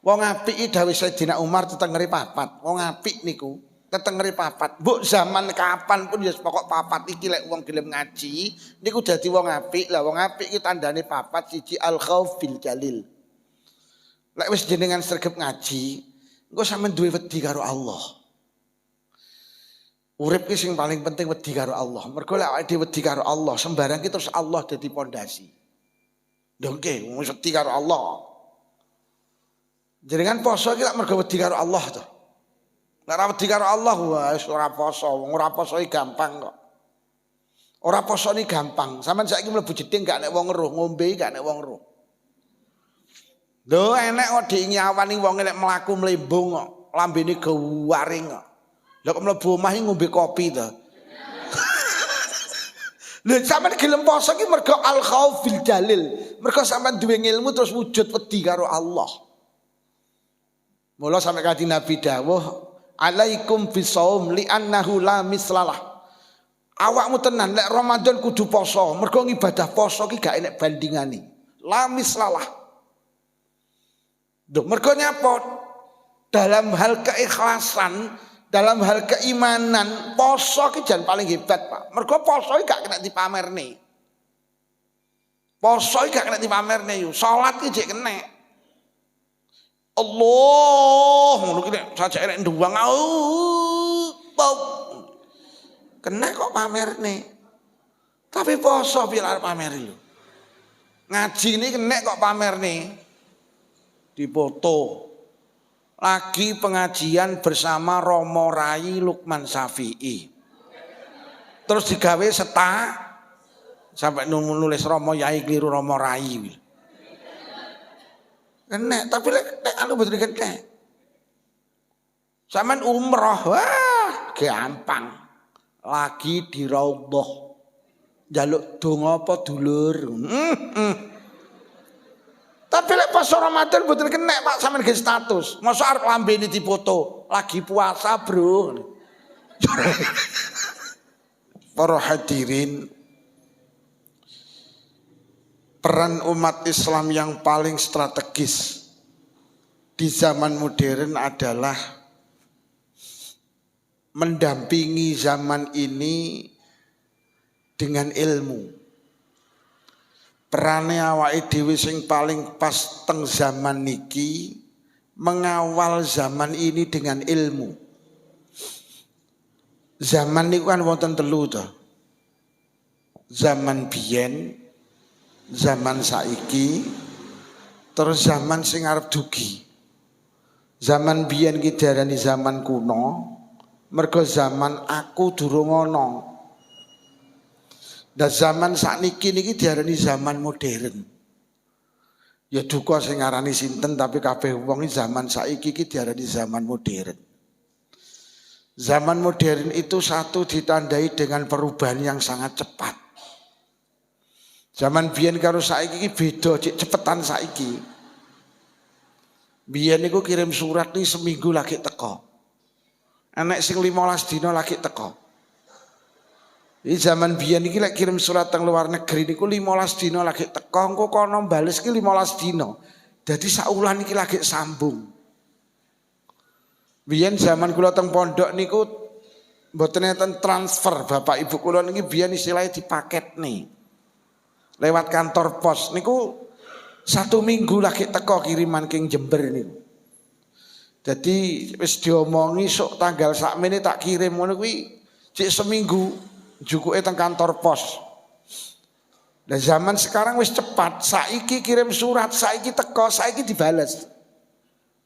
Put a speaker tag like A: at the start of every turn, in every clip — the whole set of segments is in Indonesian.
A: Wong apik iki dawuh Sayyidina Umar tetengere papat. Wong apik niku tetengere papat. Mbok zaman kapan pun ya pokok papat iki lek wong gelem ngaji niku dadi wong apik. Lah wong apik iki tandane papat, siji al khauf bil jalil. Lek wis jenengan sregep ngaji, engko sampean duwe wedi karo Allah. Urip ki sing paling penting wedi karo Allah. Mergo lek awake dhewe wedi karo Allah, sembarang ki terus Allah dadi pondasi. Dongke wis wedi karo Allah. Jenengan poso iki lak mergo wedi karo Allah to. Nek ora wedi karo Allah wis ora poso, wong ora poso iki gampang kok. Ora poso iki gampang. Sampeyan saiki mlebu jeding gak nek wong eruh, ngombe gak nek wong eruh. Lho enek kok dinyawani wong nek mlaku mlembung kok, lambene gawaring kok. Lah kok mlebu omah iki ngombe kopi to. Lha sampeyan gelem poso iki mergo al khauf bil jalil. Mergo sampeyan duwe ilmu terus wujud wedi karo Allah. Mula sampai kanjeng Nabi dawuh, alaikum bisaum li annahu la mislalah. Awakmu tenan lek Ramadan kudu poso, mergo ibadah poso ki gak enek bandingane. La mislalah. Duh, mergo nyapa? Dalam hal keikhlasan, dalam hal keimanan, poso ki jan paling hebat, Pak. Mergo poso ki gak kena dipamerne. Poso ki gak kena dipamerne yo. Salat ki jek kena. Allah ngono ki nek sajake nek nduwang kena kok pamerne. Tapi poso piye arep pameri lho. Ngaji ini kena kok pamerne. Dipoto. Lagi pengajian bersama Romo Rai Lukman Syafi'i. Terus digawe sampai nulis Romo Yai keliru Romo Rai. Kena, tapi lek anu betul kena. Sampean umroh, wah gampang. Lagi di Raudhah. Njaluk donga apa dulur. Tapi lek pas Ramadan betul kena Pak sampean ge status. Mosok arep lambene dipoto, lagi puasa, Bro. Para hadirin, peran umat Islam yang paling strategis di zaman modern adalah mendampingi zaman ini dengan ilmu. Perane awake dhewe sing paling pas teng zaman niki mengawal zaman ini dengan ilmu. Zaman niku kan wonten telu to. Zaman biyen, zaman saiki, terus zaman sing arep dugi. Zaman biyen ki diarani zaman kuno, mergo zaman aku durung ana. Dan zaman sakniki niki diarani zaman modern. Ya duka sing ngarani sinten tapi kabeh wong zaman saiki ki diarani zaman modern. Zaman modern itu satu ditandai dengan perubahan yang sangat cepat. Zaman biyen karo saiki iki beda, cek cepetan saiki. Biyen niku kirim surat nih seminggu lagi teko. Enek sing 15 dina lagi teko. Di zaman biyen iki lek kirim surat teng luar negeri niku 15 dina lagi teko, engko kono bales ki 15 dina. Dadi saulan iki lagi sambung. Biyen zaman kula teng pondok niku mboten enten transfer, Bapak Ibu kula niki biyen istilahnya dipaket nih. Lewat kantor pos niku 1 minggu lagi teko kiriman king Jember niku. Jadi wis diomongi sok tanggal sakmene tak kirim ngono kuwi cek seminggu jukuke teng kantor pos. Nah zaman sekarang wis cepat, saiki kirim surat, saiki teko, saiki dibales.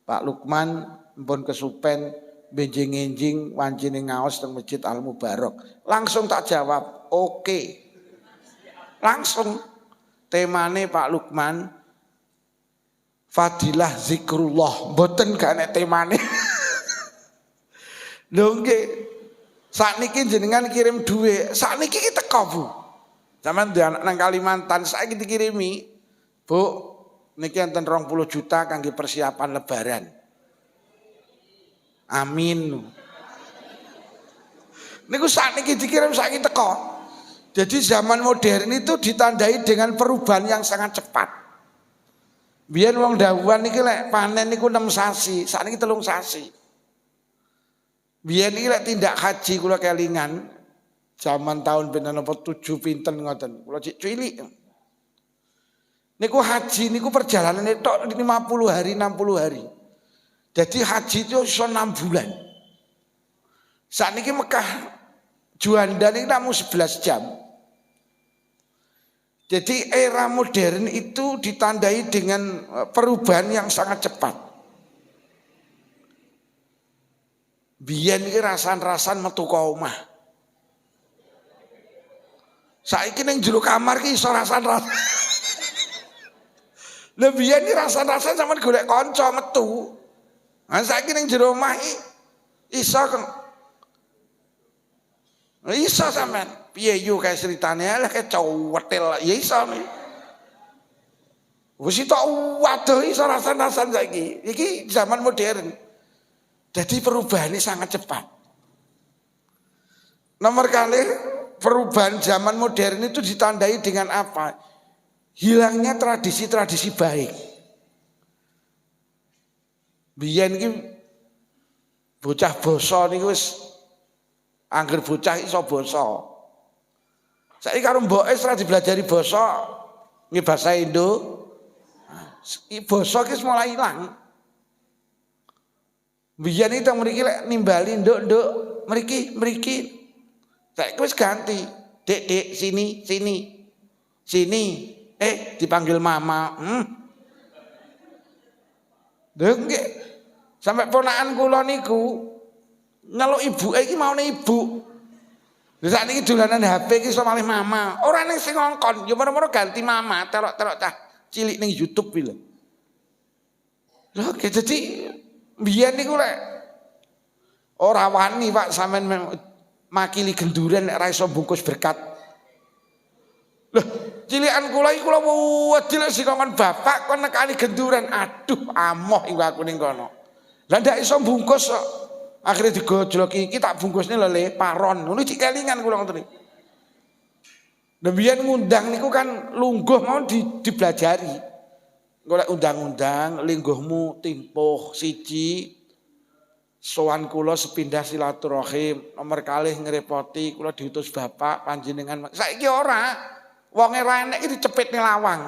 A: Pak Lukman mpun kesupen benjing-enjing wancine ngaos teng Masjid Al Mubarak. Langsung tak jawab, oke. Langsung temane Pak Lukman Fadilah zikrullah, mboten gak nek temane. Lho nggih. Sakniki jenengan kirim duit, sakniki ki teko, Bu. Sampeyan duwe anak nang Kalimantan, saiki dikirimi. Bu, niki enten 20 juta kangge persiapan lebaran. Amin. Niku sakniki dikirim saiki teko. Jadi zaman modern itu ditandai dengan perubahan yang sangat cepat. Biyen wong dawuhan niki lek panen niku 6 sasi, sakniki 3 sasi. Biyen iki lek tindak haji kula kelingan zaman tahun pinten napa 7 pinten ngoten. Kula cek cilik. Niku haji niku perjalanane tok 50 hari 60 hari. Jadi haji itu iso 6 bulan. Sakniki Mekah Juanda niki namung 11 jam. Jadi era modern itu ditandai dengan perubahan yang sangat cepat. Biyen iki rasan-rasan metu ka omah. Saiki ning jero kamar ki iso rasan-rasan. Lah biyen iki rasan-rasan sampean golek kanca metu. Nah saiki ning jero omah iso sampean. Piye yo kae ceritane lah kae cowethel ya iso. Wis tok waduh iso rasan-rasan saiki. Iki zaman modern. Jadi perubahannya sangat cepat. Nomor kali perubahan zaman modern itu ditandai dengan apa? Hilangnya tradisi-tradisi baik. Biyen iki bocah basa niku wis angger bocah iso basa. Saiki karo mboke ora dibelajari basa, nggih basa Indo. Basa ki mulai ilang. Biyen itu mriki lek nimbali nduk-nduk mriki. Saiki wis ganti. Dek sini. Dipanggil mama. Lho nggih. Sampai ponakan kula niku nyeluk ibuke iki maune ibu. Lha sakniki dolanan HP iki iso malih mama. Ora ning sing ngongkon, ya moro-moro ganti mama, telok-telok cah cilik ning YouTube iki lho. Lho jadi biyen niku lek ora wani Pak sampean makili genduren nek ora iso bungkus berkat. Loh, cilikan kula iki kula wedi lek sikongan bapak kon nekani genduren. Aduh, amoh iku aku ning kono. Lah ndak iso bungkus kok. Akhirnya digojloki iki tak bungkusne lho le paron. Ngono iki kelingan kula ngoten iki. Lah biyen ngundang niku kan lungguh mau dipelajari. Golek undang-undang lingguhmu timpuh siji sowan kula sepindah silaturahim, nomor kalih ngrepoti kula diutus bapak panjenengan. Saiki ora. Wonge ra enek iki dicepitne lawang.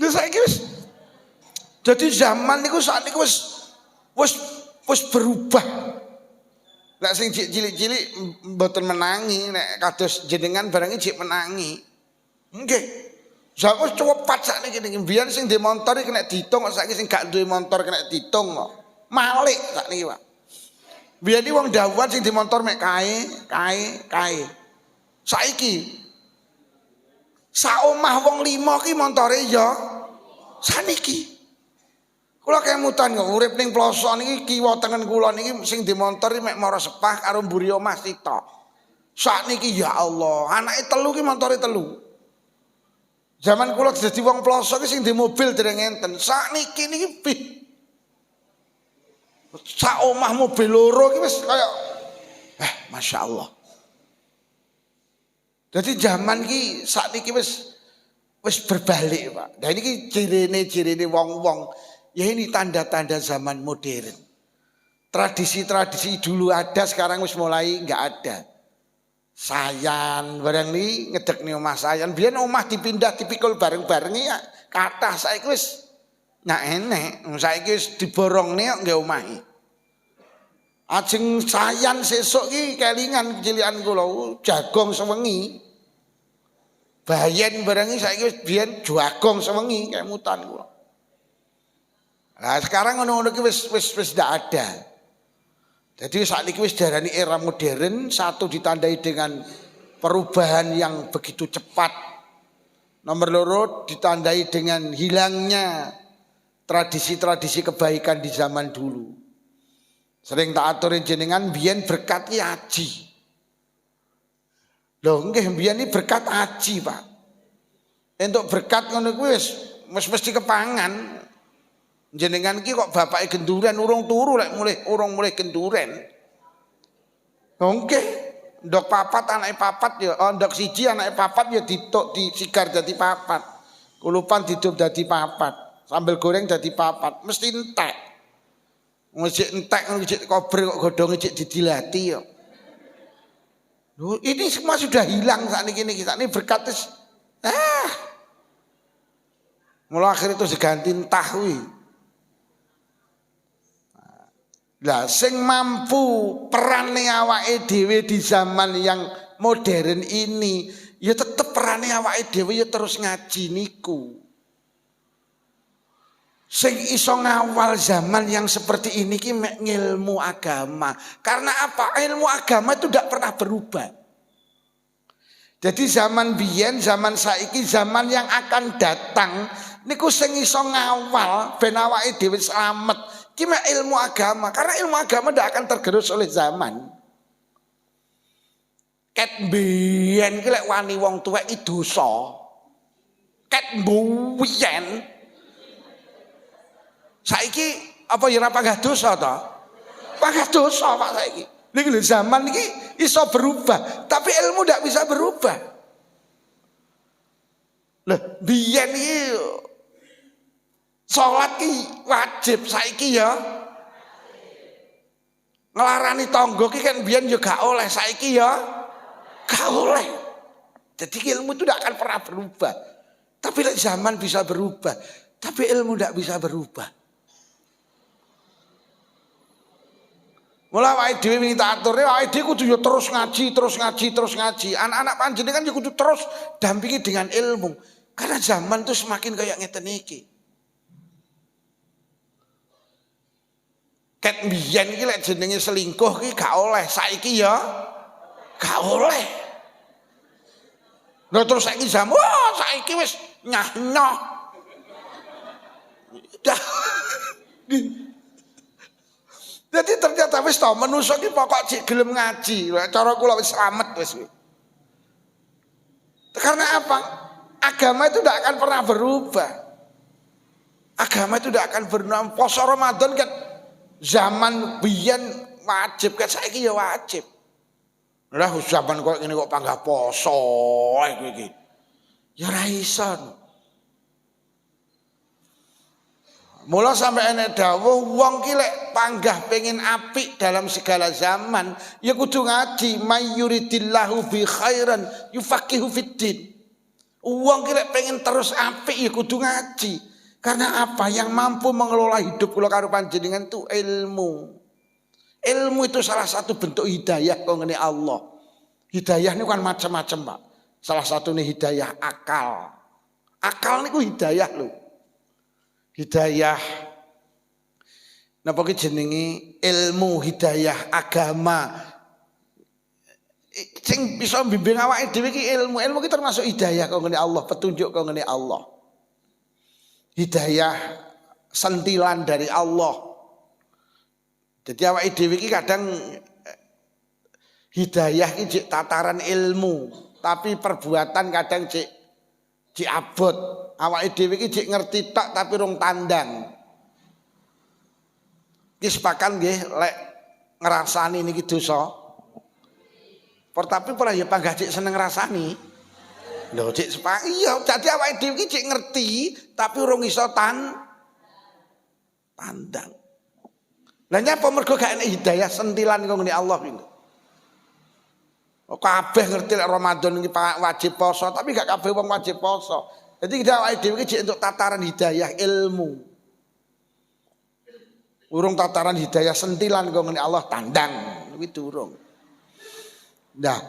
A: Lha saiki wis dadi zaman niku sakniku wis berubah. Nek sing cilik-cilik mboten menangi, nek kados jenengan barang iki menangi. Nggih. Saku cepat sakniki niki mbiyen sing ndek motor iki kena ditung kok saiki sing gak duwe motor kena ditung kok. Malik sakniki, Pak. Biyen iki wong dawuhan sing di motor mek kae. Saiki sak omah wong 5 ki montore ya saniki. Kula kemutan kok urip ning plosok niki kiwa tengen kula niki sing di motor mek mara sepah karo mburi omah sitok. Sakniki ya Allah, anake 3 ki montore 3. Zaman kula dadi wong plosok ki sing di mobil dereng enten. Sakniki niki sak omah mobil loro ki wis kaya Masya Allah. Jadi zaman ki sakniki wis berbalik, Pak. Nah ini cirine wong-wong ya ini tanda-tanda zaman modern. Tradisi-tradisi dulu ada sekarang wis mulai enggak ada. Sayan barang ni ngedekne omah sayan. Biyen omah dipindah dipikul bareng-bareng ya kathah saiki wis ndak enek. Saiki wis diborongne kok nggih omahe. Ajeng sayan sesuk ki kelingan cilikan kula jagong sewengi. Bayen barang iki saiki wis biyen jagong sewengi kemutan kula. Nah sekarang ngono-ngono ki wis ndak ada. Jadi saat ini wis darani era modern, satu ditandai dengan perubahan yang begitu cepat. Nomor loro ditandai dengan hilangnya tradisi-tradisi kebaikan di zaman dulu. Sering tak aturin jenengan biyen berkat ki haji. Lho nggih biyen iki berkat haji, Pak. Entuk berkat ngono kuwi wis mesti kepangan. Jenengan ki kok bapake genduren urung turu lek mulih genduren. Nggih. Ndok papat anake papat ya, ndok siji anake papat ya dituk disigar dadi papat. Kulupan didup dadi papat. Sambel goreng dadi papat, mesti entek. Ngejek entek ngejek kober kok godhonge cek didilati ya. Loh, ini semua sudah hilang saat ini berkat mulai akhir itu diganti entah kuwi. Lah sing mampu perane awake dhewe di zaman yang modern ini, ya tetep perane awake dhewe ya terus ngaji niku. Sing iso ngawal zaman yang seperti ini ki mek ngilmu agama. Karena apa? Ilmu agama itu tidak pernah berubah. Jadi zaman biyen, zaman saiki, zaman yang akan datang niku sing iso ngawal ben awake dhewe slamet. Ki mek ilmu agama, karena ilmu agama tidak akan tergerus oleh zaman. Ket biyen ki lek wani wong tuwek iki dosa. Ket mbiyen saiki apa ya ora panggah dosa to? Panggah dosa Pak saiki. Niki lho zaman iki iso berubah, tapi ilmu ndak bisa berubah. Lah biyen iki salat ki wajib, saiki ya ngelarani tangga ki kan biyen ya gak oleh, saiki ya gak oleh. Jadi ilmu itu tidak akan pernah berubah. Tapi zaman bisa berubah, tapi ilmu tidak bisa berubah. Mulai awake dhewe minta aturne, awake dhewe kudu yo terus ngaji. Anak-anak panjenengan yo kudu terus dampingi dengan ilmu. Karena zaman itu semakin kayak ngeten iki. Ket mbiyen iki lek jenenge selingkuh ki gak oleh, saiki ya gak oleh. Lha terus saiki zaman, saiki wis nyah-nyah. Jadi ternyata wis to manusa ki pokok cek gelem ngaji. Cara kula wis slamet wis. Karena apa? Agama itu tidak akan pernah berubah. Agama itu tidak akan berubah. Poso Ramadan kan zaman biyen wajib kan saiki ya wajib. Lah zaman kok ngene kok panggah poso iki. Ya ra iso. Mula sampai enek dawuh wong ki lek panggah pengen apik dalam segala zaman ya kudu ngaji. Mayyuridillahu bi khairan yufaqihu fiddin. Wong ki lek pengen terus apik ya kudu ngaji. Karena apa? Yang mampu mengelola hidup kula karo panjenengan itu ilmu. Ilmu itu salah satu bentuk hidayah kok ngene Allah. Hidayah ini kan macam-macam, Pak. Salah satu nih hidayah akal. Akal niku hidayah lho. Hidayah napa ki jenenge ilmu, hidayah agama. Sing bisa bimbing awake dhewe ki ilmu. Ilmu ki termasuk hidayah kok ngene Allah, petunjuk kok ngene Allah. Hidayah sentilan dari Allah. Jadi awake dhewe ki kadang hidayah ki jek tataran ilmu, tapi perbuatan kadang jek abot. Awake dhewe iki jek ngerti tok tapi rung tandang. Ki sepakan nggih lek ngrasani niki dosa. Tapi ora ya panggah jek seneng ngrasani. Lho jek sepakan iya dadi awake dhewe iki jek ngerti tapi rung iso tandang. Lah nyapa mergo gak enek hidayah sentilan kok ngene Allah iki. Kabeh ngerti lek Ramadan iki wajib poso, tapi gak kabeh wong wajib poso. Jadi kita awake dhewe iki untuk tataran hidayah ilmu. Urung tataran hidayah sentilan kok ngene Allah tandang kuwi durung. Nah,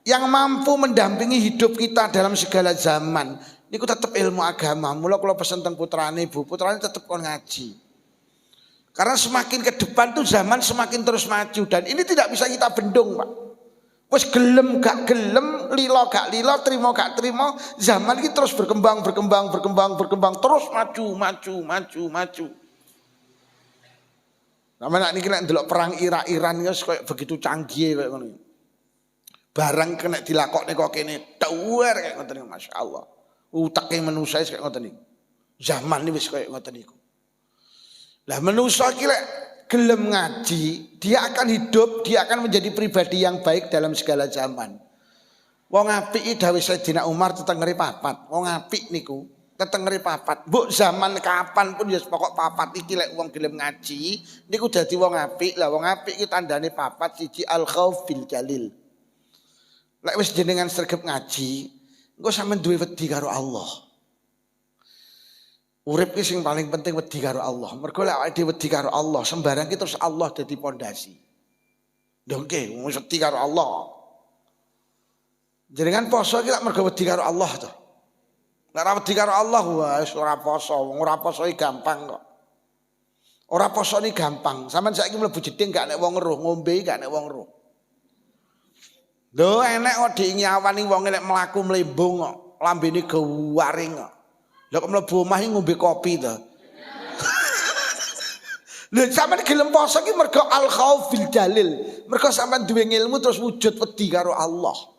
A: yang mampu mendampingi hidup kita dalam segala zaman niku tetap ilmu agama. Mula kula pesen teng putrane Bu, putrane tetep kon ngaji. Karena semakin ke depan tuh zaman semakin terus maju dan ini tidak bisa kita bendung, Pak. Wes gelem gak gelem, lilo gak lilo, trimo gak trimo, zaman ini terus berkembang terus maju. Namanya niki nek ndelok perang Iran wis kayak begitu canggih kayak ngono. Barang kena dilakokne kok kene tuwer kayak ngoten niku masyaallah. Utake manusa kayak ngoten niku. Zaman ini wis kayak ngoten niku. Lah manusa iki lek gelem ngaji, dia akan hidup, dia akan menjadi pribadi yang baik dalam segala zaman. Wong apik iki dawuh Sayyidina Umar tetengere papat. Wong apik niku tetengere papat. Mbok zaman kapan pun ya pokok papat iki lek wong gelem ngaji niku dadi wong apik. Lah wong apik iki tandane papat, siji al khauf bil jalil. Lek wis jenengan sregep ngaji, engko sampean duwe wedi karo Allah. Urip ki sing paling penting wedi karo Allah. Mergo lek awake dhewe wedi karo Allah, sembarang ki terus Allah dadi pondasi. Ndongke wis wedi karo Allah. Jenengan poso ki lek mergo wedi karo Allah to. Lek ora wedi karo Allah wis ora poso, wong ora poso iki gampang kok. Ora poso ni gampang. Sampeyan saiki mlebu jeding gak nek wong eruh, ngombe gak nek wong eruh. Lho enek kok diinyawani wong lek mlaku mlembung kok, lambene gawaring kok. Lah kok mlebu omah ngombe kopi to. Lha sampean gelem poso ki mergo al khauf fil jalil. Mergo sampean duwe ilmu terus wujud wedi karo Allah.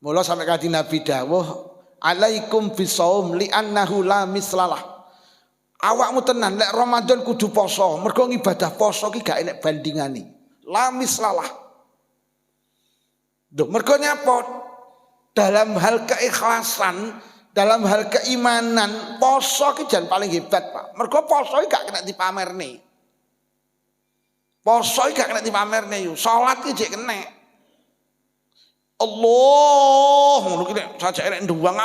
A: Mula sampe kanjeng Nabi dawuh, "Alaikum bisaum li annahu la mislalah." Awakmu tenan lek Ramadan kudu poso, mergo ibadah poso ki gak enek bandingane. La mislalah. Duh, mergo nyapa? Dalam hal keikhlasan, dalam hal keimanan, poso ki jan paling hebat, Pak. Mergo poso ki gak kena dipamerne. Poso ki gak kena dipamerne yo. Salat ki jek kena. Allah, ngono ki nek sajake nek nduwang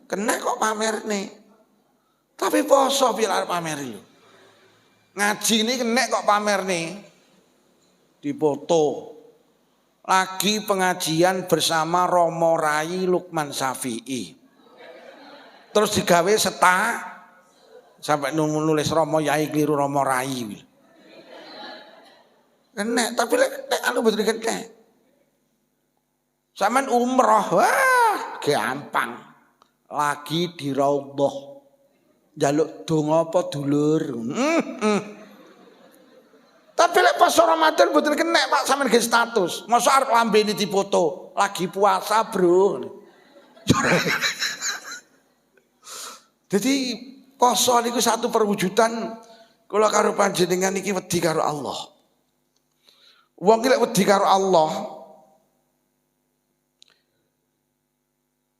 A: kena kok pamerne. Tapi poso piye arep pameri lho. Ngaji ini kena kok pamerne. Dipoto. Lagi pengajian bersama Romo Rai Lukman Syafi'i. Terus digawe sampai nulis Romo Yai keliru Romo Rai. Kena, tapi lek anu betul kena. Sampean umroh, wah gampang. Lagi di Raudhah. Njaluk donga apa dulur. Tapi lek pas Ramadan betul kena Pak sampean ge status. Mosok arep lambene dipoto, lagi puasa, Bro. Jadi poso niku satu perwujudan kula karo panjenengan iki wedi karo Allah. Wong ki lek wedi karo Allah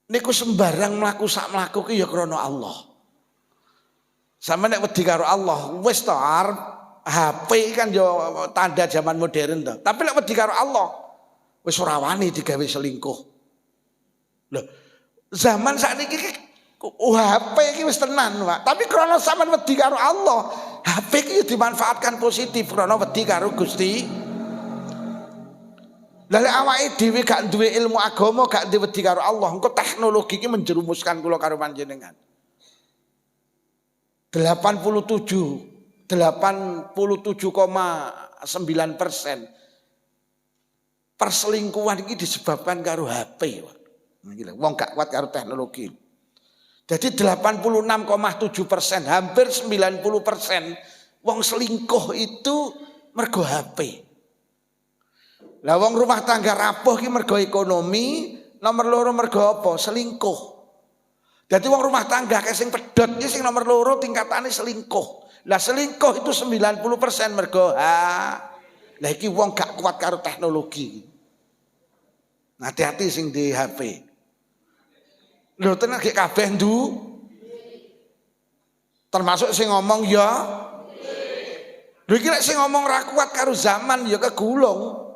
A: niku sembarang mlaku sak mlaku ki ya krana Allah. Sampe nek wedi karo Allah wis to arep HP kan ya tanda zaman modern to. Tapi lek wedi karo Allah wis ora wani digawe selingkuh. Lho, zaman sakniki HP iki wis tenan, Pak. Tapi krana sampean wedi karo Allah, HP iki dimanfaatkan positif krana wedi karo Gusti. Lah lek awake dhewe gak duwe ilmu agama, gak duwe wedi karo Allah, engko teknologi iki menjerumuskan kula karo panjenengan. 87,9% perselingkuhan ini disebabkan karo HP. Wong gak kuat karo teknologi. Jadi 86,7%, hampir 90% wong selingkuh itu mergo HP. Lah wong rumah tangga rapuh ki mergo ekonomi, nomor loro mergo apa? Selingkuh. Jadi wong rumah tangga kayak sing pedhot ki sing nomor loro tingkatane selingkuh. Lah selingkuh itu 90% mergo lah iki wong gak kuat karo teknologi. Hati-hati sing di HP. Lho tenan gek kabeh ndu. Termasuk sing ngomong ya. Lho iki nek sing ngomong ra kuat karo zaman ya kegulung.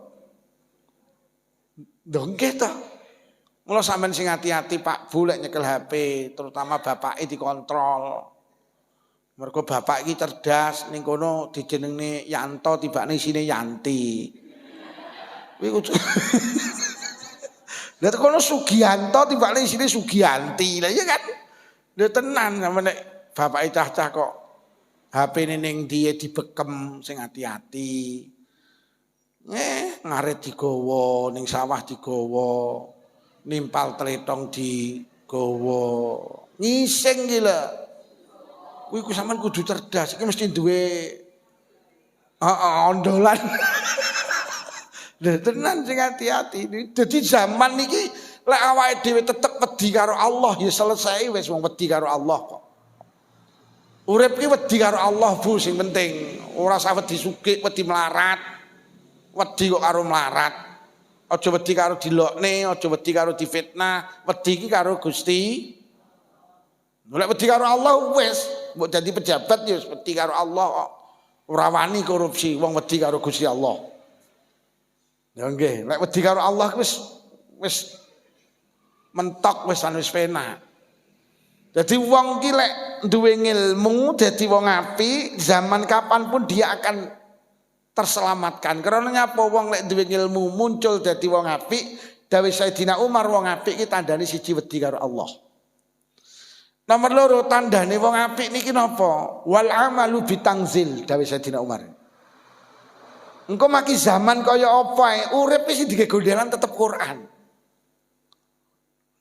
A: Dongke ta. Mula sampean sing hati-hati Pak Bu lek nyekel HP, terutama bapake dikontrol. Mergo bapak iki cerdas ning kono dijenengne Yanto tibane isine Yanti. Kuwi kudu. Lah kono Sugianto tibane isine Sugianti. Lah iya kan. Lha tenan sampe nek bapake cah-cah kok HP-ne ning ndiye dibekem sing hati-hati. Ngaret digawa, ning sawah digawa, nimpal tletong digawa. Ngising iki lho. Kuwi ku sampean kudu cerdas, iki mesti duwe ondolan. Lha tenan sing hati-hati. Dadi zaman niki lek awake dhewe tetep wedi karo Allah ya selesai wis wong wedi karo Allah kok. Urip ki wedi karo Allah Bu sing penting. Ora usah wedi sugih, wedi melarat. Wedi kok karo melarat. Aja wedi karo dilokne, aja wedi karo difitnah, wedi ki karo Gusti. Nek wedi karo Allah wis, mbok dadi pejabat ya wedi karo Allah. Ora wani korupsi, wong wedi karo Gusti Allah. Ya nggih, nek wedi karo Allah wis mentok wis penak. Jadi wong ki lek duwe ilmu dadi wong apik, zaman kapanpun dia akan terselamatkan. Karena nyapa wong lek duwe ilmu muncul dadi wong apik, dawuh Sayyidina Umar wong apik ki tandane siji wedi karo Allah. Nomor loro tandane wong apik niki napa? Wal amalu bitangzil dawuh Sayyidina Umar. Engko maki zaman kaya apa ae, urip wis digegondelan tetep Quran.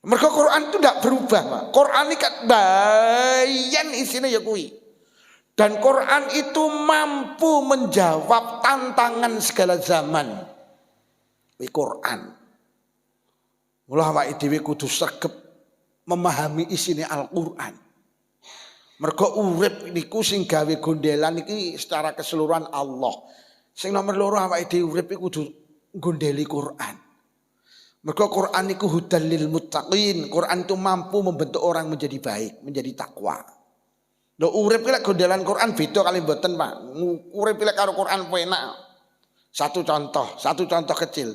A: Mergo Quran itu tidak berubah, Pak. Quran ini kan bayan isinya ya kuwi. Dan Quran itu mampu menjawab tantangan segala zaman. Kuwi Quran. Mula awake dhewe kudu sregep memahami isine Al-Qur'an. Mergo urip niku sing gawe gondelan iki secara keseluruhan Allah. Sing nomor loro awake dhewe urip iku kudu gondeli Quran. Mergo Quran itu hudan lil muttaqin. Quran itu mampu membentuk orang menjadi baik, menjadi takwa. Lho urip lek gondelan Quran beda kali mboten, Pak. Urip lek karo Quran penak. Satu contoh kecil.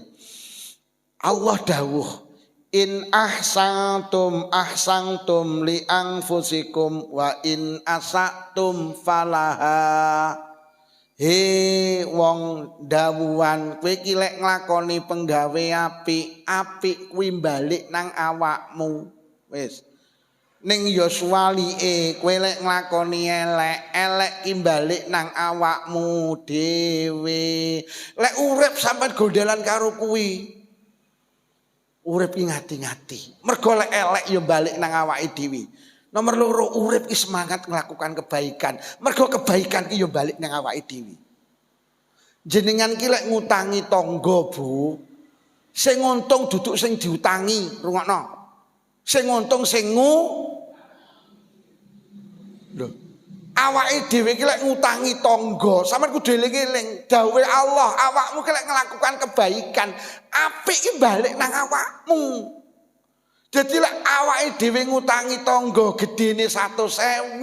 A: Allah dawuh, in ahsantum ahsantum li anfusikum wa in asatum falaha. He wong dawuhan kowe iki lek nglakoni penggawe apik kuwi balik nang awakmu. Wis. Ning ya suwalike kowe lek nglakoni elek ki balik nang awakmu dhewe. Lek urip sampean gondelan karo kuwi. Urip ki ngati-ngati. Mergo lek elek ya balik nang awake dhewe. Nomor loro urip ki semangat melakukan kebaikan. Mergo kebaikan ki yo balik nang awake dhewe. Jenengan ki lek ngutangi tangga, Bu. Sing untung duduk sing diutangi, rungokno. Sing untung sing Lho. Awake dhewe ki lek ngutangi tangga, sampeyan kudu eling-eling dawuhe Allah, awakmu ki lek melakukan kebaikan, apik ki balik nang awakmu. Jadi lek awake dhewe ngutangi tangga gedene 100.000,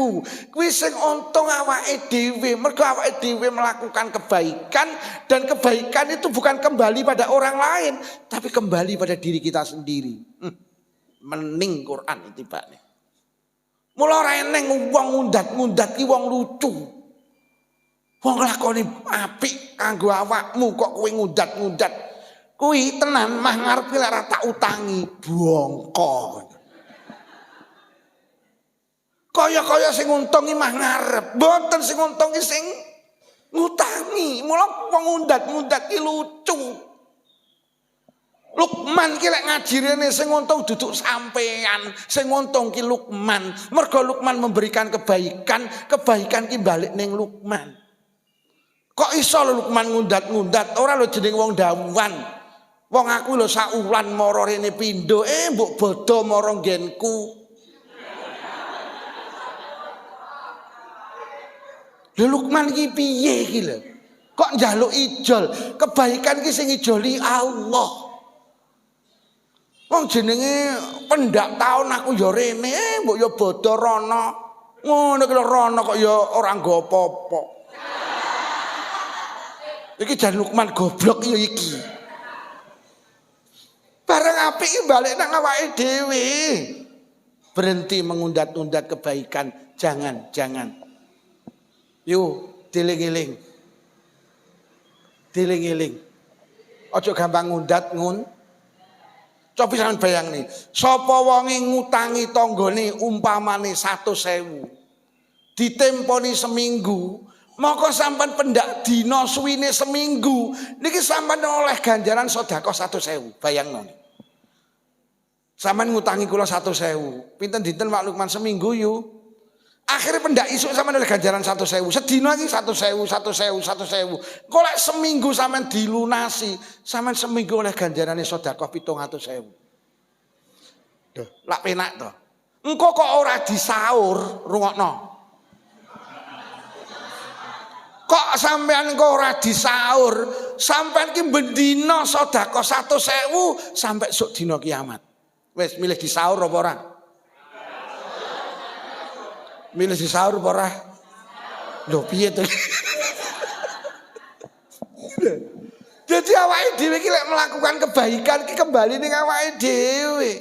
A: kuwi sing untung awake dhewe. Mergo awake dhewe melakukan kebaikan dan kebaikan itu bukan kembali pada orang lain, tapi kembali pada diri kita sendiri. Mening Quran tibane. Mula ora eneng wong ngundat-ngundat ki wong lucu. Wong lakoni apik kanggo awakmu kok kowe ngundat-ngundat. Kuwi tenan mah ngarep lek ora tak utangi bongko. Kaya-kaya sing untung iki mah ngarep, mboten sing untung iki sing ngutangi. Mula wong ngundat-ngundat ki lucu. Lukman ki lek ngaji rene sing untung duduk sampean, sing untung ki Lukman. Mergo Lukman memberikan kebaikan, kebaikan ki balik ning Lukman. Kok iso Lukman ngundat-ngundat, ora lho jeneng wong dawuhan. Wong aku lho saulan mara rene pindho, mbok bodho mara nggenku. Lho Lukman iki piye iki lho? Kok njaluk ijol? Kebaikan ki sing ijoli Allah. Wong jenenge pendak taun aku ya rene, mbok ya bodho rono. Ngono ki lho rono kok ya ora nggo apa-apa. Iki jan Lukman goblok ya iki. Barang apik iki balik nang awake dhewe. Berhenti mengundat-undat kebaikan, jangan. Yo, dieling-eling. Aja gampang ngundat Coba sampeyan bayang nih, sapa wonge ngutangi tanggane umpamane 100.000. Ditemponi seminggu, maka sampean pendak dina suwine seminggu, niki sampean oleh ganjaran sedekah 100.000. Bayangno. Sampean ngutangi kula 100.000. Pinten dinten Pak Lukman seminggu yo. Akhirnya pendak isuk sampean oleh ganjaran 100.000. Sedina iki 100.000. Kok lek seminggu sampean dilunasi, sampean seminggu oleh ganjarane sedekah 700.000. Duh, lak penak to. Engko kok ora disaur, rungokno. Kok sampean kok ora disaur? Sampean ki bendina sedekah 100.000 sampai sok dina kiamat. Wis milih disaur apa ora? Milih disaur apa ora? Lho piye to? Jadi awake dhewe iki lek melakukan kebaikan ki kembali ning awake dhewe.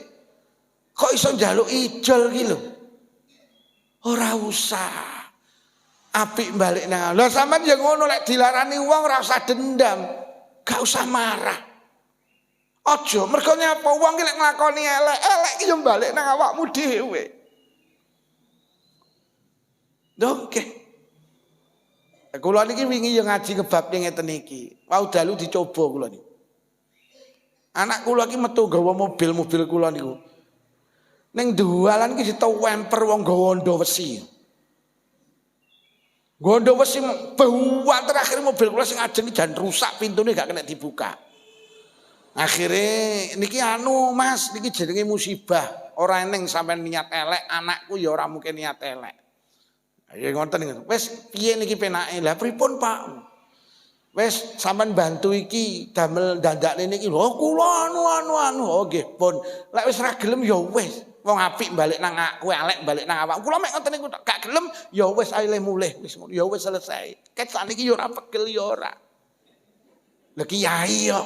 A: Kok iso njaluk ijol ki lho? Ora usah. Apik balik nang. Lha sampean ya ngono lek dilarani wong ora usah dendam. Gak usah marah. Aja mergo nyapa wong ki lek nglakoni elek-elek ki yo balik nang awakmu dhewe. Oke. Kula niki wingi yo ngaji kebab ning ngeten iki. Wau dalu dicoba kula niki. Anak kula ki metu gawa mobil kula niku. Ning dalan ki ditowemper wong gawa ndo wesi. Gondo wesi buat terakhir mobil kula sing ajeng jan rusak pintune gak kena dibuka. Akhirnya niki Mas, niki jenenge musibah. Ora eneng sampean niat elek, anakku ya ora mungkin niat elek. Ya ngoten niku. Wis piye niki penake? Lah pripun, Pak? Wis sampean bantu iki damel dandakne niki. Lho kula anu. Oh nggih, pun. Lek wis ra gelem ya wis. Wong apik balik nang aku, elek balik nang awak. Kula mek ngoten niku gak gelem ya wis ae mulih wis ngono. Ya wis selesai. Ket sakniki ya ora pegel ya ora. Lah kiai yo.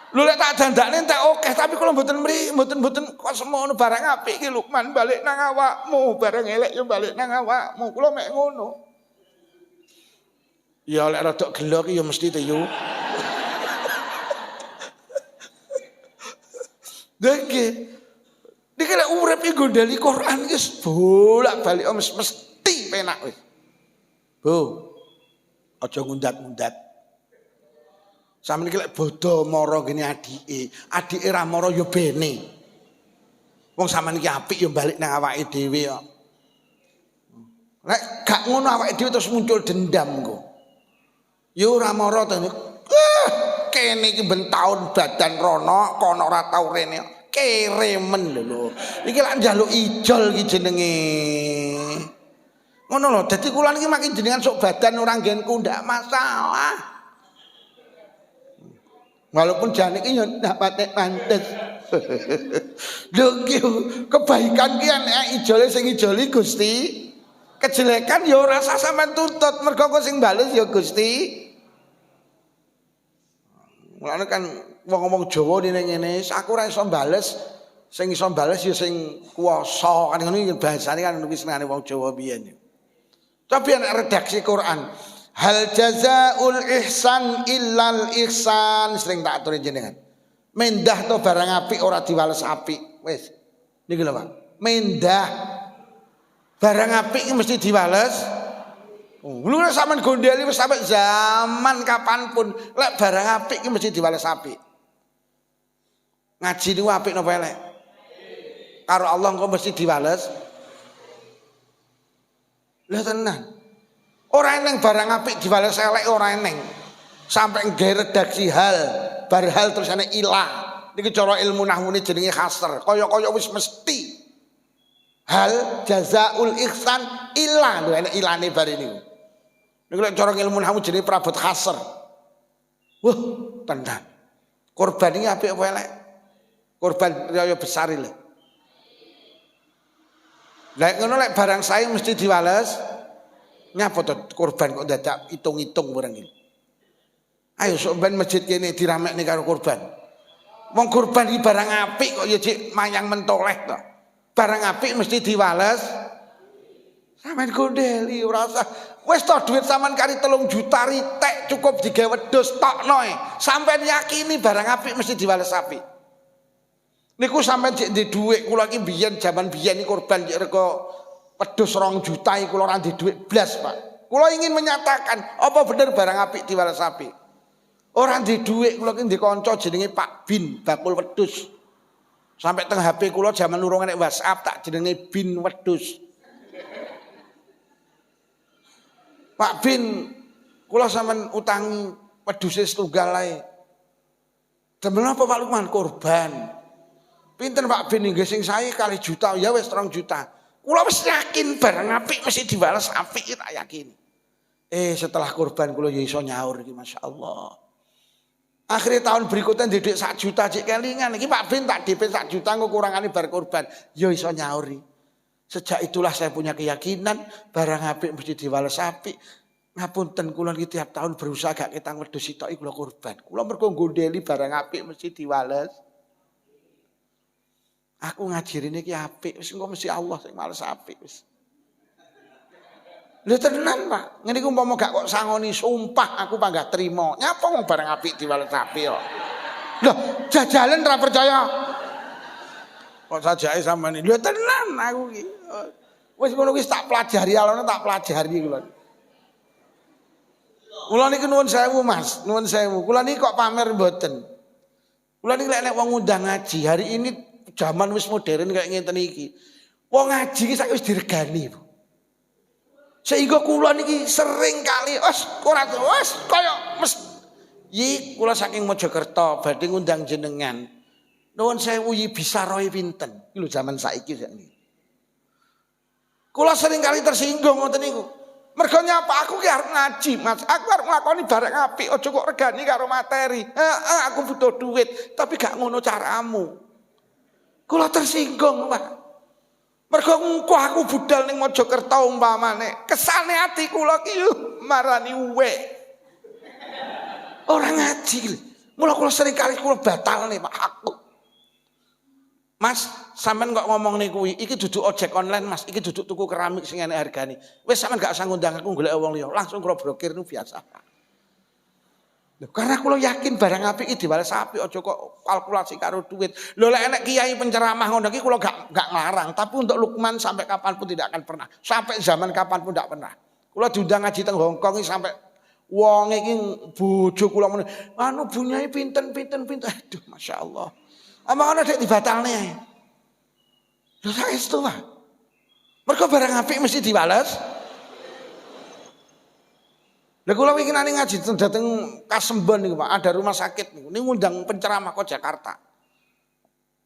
A: Lho lek tak dandakne entek akeh tapi kula mboten kok semono barang apik iki Lukman balik nang awakmu, barang elek ya balik nang awakmu. Kula mek ngono. Ya lek rada gelo ki ya mesti to yo. Deke, dike lek urip iki gondali Quran wis bolak-balik mesti penak wis. Bu, aja ngundat-ngundat. Sampeyan iki lek bodho mara ngene adike ra mara ya bene. Wong sampeyan iki apik ya balik nang awake dhewe kok. Lek gak ngono awake dhewe terus muncul dendam kok. Ya ora mara to. Kene iki ben taun badan rono kono ora tau rene keremen lho. Iki lak njaluk ijol iki jenenge. Ngono lho, dadi kula niki makin jenengan sok badan ora nggenku ndak masalah. Walaupun jane iki yo ndak patek pantes. Lho kebaikan ki enek ijole sing ijoli Gusti. Kejelekan ya ora usah sampean tuntut mergo kok sing bales ya Gusti. Mulane kan wong-wong Jawa ngene aku ora iso bales, sing iso bales ya sing kuwasa kan ngono bahasane kan wis senengane wong Jawa biyen. Tapi ana redaksi Quran, hal jazaul ihsan illal ihsan sering tak aturi jenengan. Mendah to barang apik ora diwales apik. Wis. Niki lho, Pak. Mendah barang apik mesti diwales. Lu sampean gondeli wis sampai zaman kapanpun lek barang apik iki mesti diwales apik. Ngaji niku apik napa elek? Karo Allah engko mesti diwales. Lah tenan. Ora eneng barang apik diwales elek ora eneng. Sampai nggawe redaksi hal, bar hal terusane ilah. Niki cara ilmu nahwune jenenge khasr. Kaya-kaya wis mesti. Hal jazaul ihsan ilah lho enek ilane bar niku. Niku lek cara ilmu nahwu jenenge prabot khasr. Wah, tenan. Korban iki apik apa elek? Korban raya besar lho. Lek ngono lek barang sae mesti diwales. Nyapa to korban kok dadak hitung-hitung barang iki. Ayo sok ben masjid kene diramekne karo korban. Wong korban iki barang apik kok ya cek mayang mentoleh to. Barang apik mesti diwales. Sampeyan gondeli ora usah. Wis to duit sampean kari 3 juta ritek cukup digawe wedhus tokno e. Sampeyan yakini barang apik mesti diwales apik. Niku sampeyan jek ndek dhuwit kula iki biyen jaman biyen iki korban jek rego wedhus 2 juta iki kula ora ndek dhuwit blas, Pak. Kula ingin menyatakan apa bener barang apik diwales apik. Ora ndek dhuwit kula iki ndek kanca jenenge Pak Bin bakul wedhus. Sampai teng HP kula jaman urung enek WhatsApp tak jenenge Bin wedhus. Pak Bin, kula sampean utangi wedhuse setunggal ae. Demen apa Pak Lukman? Korban. Pinten Pak Bin nggih sing sae kali juta ya wis 2 juta. Kula wis yakin barang apik mesti diwales apik tak yakin. Setelah kurban kula ya iso nyaur iki masyaallah. Akhirnya tahun berikutnya didik 1 juta cek kelingan. Iki Pak Bin tak DP 1 juta engko kurangane bar kurban. Ya iso nyauri. Sejak itulah saya punya keyakinan barang apik mesti diwales apik. Ngapunten kula iki tiap tahun berusaha gak ketang wedhus sitok kula kurban. Kula mergo gondeli barang apik mesti diwales. Aku ngajirine iki apik wis engko mesti Allah sing males apik wis. Lho tenan Pak, ngene iku umpama gak kok sangoni sumpah aku panggah trimo. Nyapa wong barang apik diwales apik kok. Lho, jajalan ra percaya. Kok sajake sampean iki. Lho tenan aku iki. Wis ngono wis tak pelajari alone tak pelajari kula. Kula niki nuwun sewu Mas, nuwun sewu. Kula niki kok pamer mboten. Kula niki lek wong ngundang ngaji, hari ini zaman wis modern kayak ngeten iki. Wong ngaji iki saiki wis diregani, Bu. Sehingga kula niki sering kali ora kaya kula saking Mojokerto badhe ngundang jenengan. Nuwun sewu bisa roe pinten. Iki lho zaman saiki sakniki. Kula sering kali tersinggung ngoten niku. Mergo nyapa aku ki arep ngaji, Mas. Aku arep nglakoni barang apik, aja kok regani karo materi. Aku butuh duit, tapi gak ngono caramu. Kula tersinggung, Pak. Mergo engko aku budal ning Mojokerto umpamane, kesane ati kula ki marani uwe. Ora ngaji. Mula kula sering kali kula batalne Pak aku. Mas, sampean kok ngomong niku iki duduk ojek online Mas, iki duduk tuku keramik sing enek hargane. Wis sampean gak usah ngundang aku golek wong liya, langsung kula blokir niku biasa. Loh, karena kula yakin barang apik iki diwales apik aja kok kalkulasi karo duit. Lho lek enek kiai penceramah ngono iki kula gak nglarang, tapi untuk Lukman sampai kapanpun tidak akan pernah. Sampai zaman kapanpun tidak pernah. Kula diundang ngaji teng Hongkong iki sampai wong iki bojo kula muni, "Anu bunyai pinten." Aduh, masyaallah. Amang ana dek dibatalne ae. Lho saestu Pak. Mergo barang apik mesti diwales. Lah kula wingi nani ngaji dateng Kasemban niku Pak, ada rumah sakit niku. Niku ngundang penceramah kok Jakarta.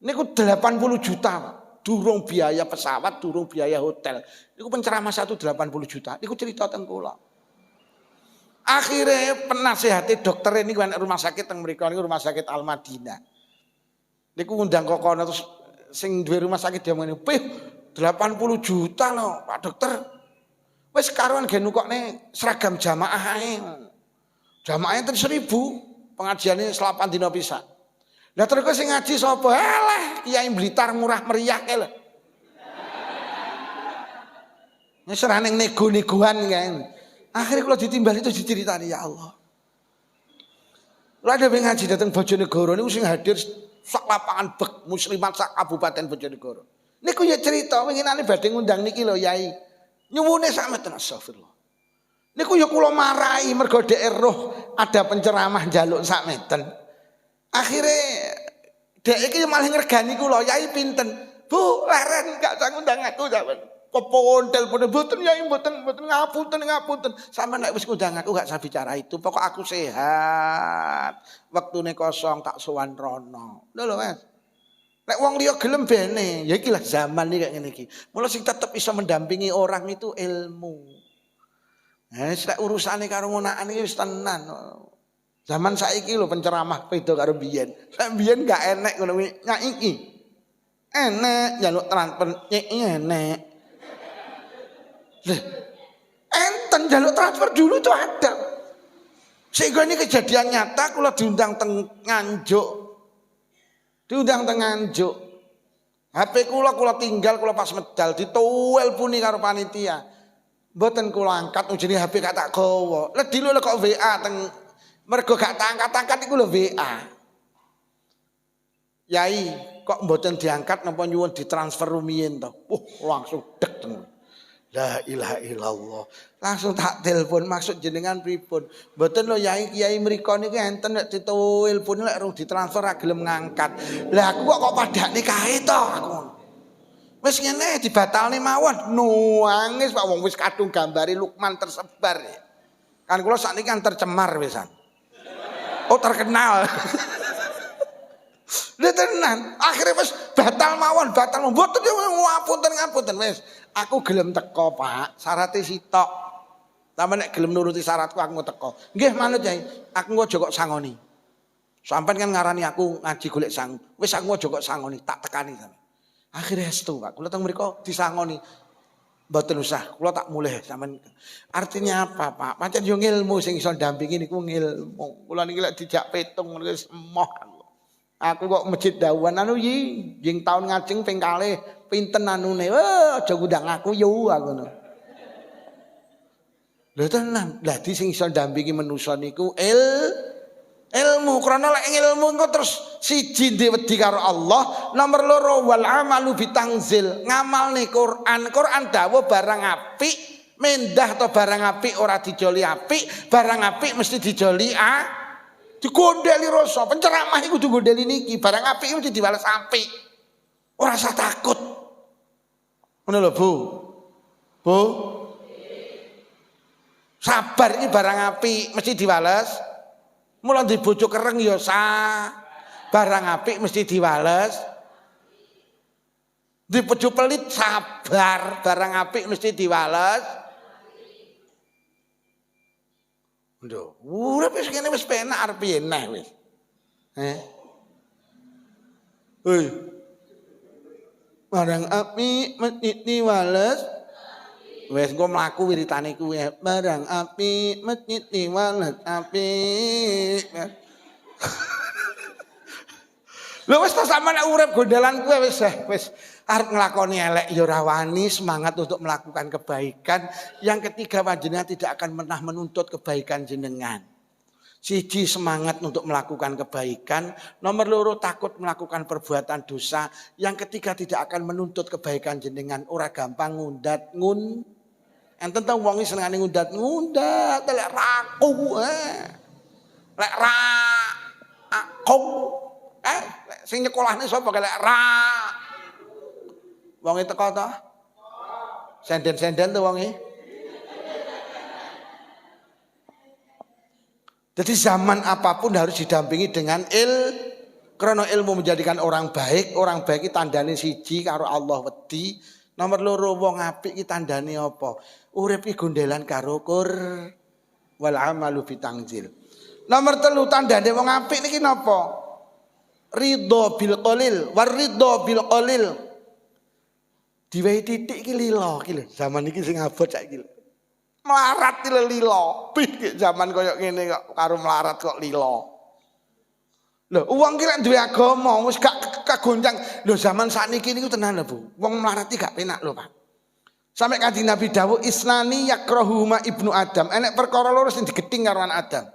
A: Niku 80 juta Pak. Durung biaya pesawat, durung biaya hotel. Niku penceramah 80 juta. Niku cerita teng kula. Akhirnya penasihati dokter ini kan rumah sakit teng mriku niku rumah sakit Al Madinah. Niku ngundang kokono terus sing duwe rumah sakit dia ngene, "Pih, 80 juta loh, Pak Dokter. Wis karuan gen nukokne seragam jamaah ae. Jamaahnya 1000, pengajiane selapan dina pisan. Lah terus sing ngaji sapa? Alah, Kiai Blitar murah meriah kae lho. Wis ora ning nego-negoan kae. Akhirnya kalau ditimbali itu diceritani ya Allah. Lah ada ngaji datang Bojonegoro niku sing hadir sak lapangan bek muslimat sak Kabupaten Bojonegoro. Niku ya cerita winginane badhe ngundang niki lho Yai. Nyuwune sak meten astagfirullah. Niku ya kula marahi mergo dhek roh ada penceramah njaluk sak meten. Akhire dhek iki malah ngregani kula, Yai pinten? Bu, leren gak usah ngundang aku sampean. Popondel mboten Yai mboten ngapunten. Sampeyan nek wis ngundang aku gak usah bicara itu. Pokok aku sehat. Wektune kosong tak sowan rono. Lho Mas. Nek wong liya gelem bene, ya iki lah zaman iki kayak ngene iki. Mula sing tetep iso mendampingi orang itu ilmu. Nek urusane karo ngonaan iki wis tenan. Zaman saiki lho penceramah beda karo biyen. Nek biyen gak enek ngono nyaiki. Enek njaluk transfer enek. Enten jaluk transfer dulu itu ada. Sehingga ini kejadian nyata kula diundang teng Nganjuk. HP kula tinggal kula pas medal dituwel puni karo panitia. Mboten kula angkat ujine HP gak tak gawa. Lah dilu kok WA teng mergo gak tak angkat-angkat iku lho WA. Yai, kok mboten diangkat napa nyuwun ditransfer rumiyin to. Langsung dek tenan. La ilaha illallah. Langsung tak telepon maksud jenengan pripun? Mboten lho Yai Kiai mriko niki enten nek ditelepon lek rung ditransfer ra gelem ngangkat. Lah aku kok padakne kae to aku. Wis ngene dibatalne mawon. Nangis Pak wong wis kadung gambare Lukman tersebar. Kan kula sakniki kan tercemar wisan. Oh terkenal. Lha tenan, akhire wis batal mawon. Mboten ngapunten wis. Aku gelem teko, Pak. Syaraté sitok. Sampeyan nek gelem nuruti syaratku aku teko. Nggih manut Yai, aku aja kok sangoni. Sampeyan kan ngarani aku ngaji golek sangu. Wis aku aja kok sangoni, tak tekani sampeyan. Akhire estu Pak, kula teng mriku disangoni. Mboten usah, kula tak mulih sampeyan. Artinya apa Pak? Pancen yo ngilmu sing iso ndampingi niku ngilmu. Kula niki lek dijak petung wis emoh. Aku kok masjid dawuhan anu jing tahun ngajeng ping kalih pinten anune. Aja ngundang aku yo aku ngono. Lha tenan, dadi sing iso ndampingi manusa niku ilmu. Krana lek ilmu engko terus siji ndek wedi karo Allah, nomor loro wal amalu bitangzil, ngamalne Quran. Quran dawuh barang apik mendah to barang apik ora dijoli apik, barang apik mesti dijoli digondeli rasa. Penceramah iku kudu gondeli niki, barang apik mesti diwales apik. Ora usah takut. Ngono lho, Bu. Bu. Sabar iki barang apik mesti diwales. Mula di bojo kereng ya barang apik mesti diwales. Di bojo pelit sabar, barang apik mesti diwales. Lho, urip wis kene wis penak arep piye neh wis. Hei. Barang apik mesti diwales. Wes engko mlaku wiritane kuwi barang api masjid diwales api. Lho wis ta sampeyan urip gondelan kuwi wis arep nglakoni elek ya ora wani, semangat untuk melakukan kebaikan. Yang ketiga panjenengan tidak akan pernah menuntut kebaikan jenengan. Siji semangat untuk melakukan kebaikan, nomor loro takut melakukan perbuatan dosa. Yang ketiga tidak akan menuntut kebaikan jenengan, ora gampang ngundat enten tau wong senengane ngundat lek raku lek ra aku sing nyekolahne sapa lek ra wonge teko to senden-senden to wonge. Jadi zaman apapun harus didampingi dengan karena ilmu menjadikan orang baik iki tandane siji karo Allah wedi. Nomor loro wong apik iki tandane apa? Urip iki gondelan karo wal amalu bitangzil. Nomor 3 tandane wong apik niki napa? Ridho bil qalil, waridho bil qalil. Diwehi titik iki lila iki lho. Zaman iki sing abot saiki lho. Melarat iki lila. Pih zaman koyo ngene kok karo melarat kok lila. Lho, wong ki lek duwe agama wis gak kagoncang. Lho, zaman sakniki niku tenan lho, Bu. Wong melarat iki gak penak lho, Pak. Sampai Kanjeng Nabi dawuh isnani yakrahuma ibnu Adam. Enek perkara loro sing digething karo anak Adam.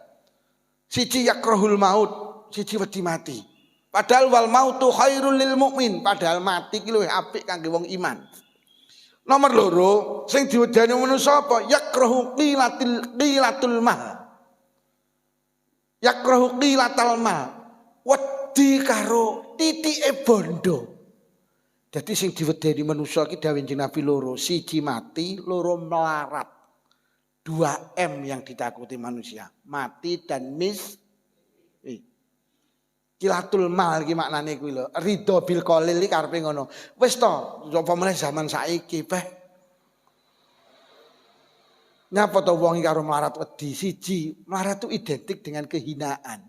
A: Siji yakrahul maut, siji wedi mati. Padahal wal mautu khairul lil mukmin. Padahal mati ki luwih apik kangge wong iman. Nomor loro sing diwedani manusa apa? Yakrahu qilatul mal. Yakrahu qilatal mal. Wedi karo titike bondo. Dadi sing diwedeni manusa iki dawuh Nabi loro, siji mati, loro melarat. 2M yang ditakuti manusia, mati dan Kilatul mal iki maknane kuwi lho. Ridho bil qalil iki karepe ngono. Wis to, apa meneh zaman saiki, Beh. Nyapa to wong karo melarat wedi? Siji, melarat itu identik dengan kehinaan.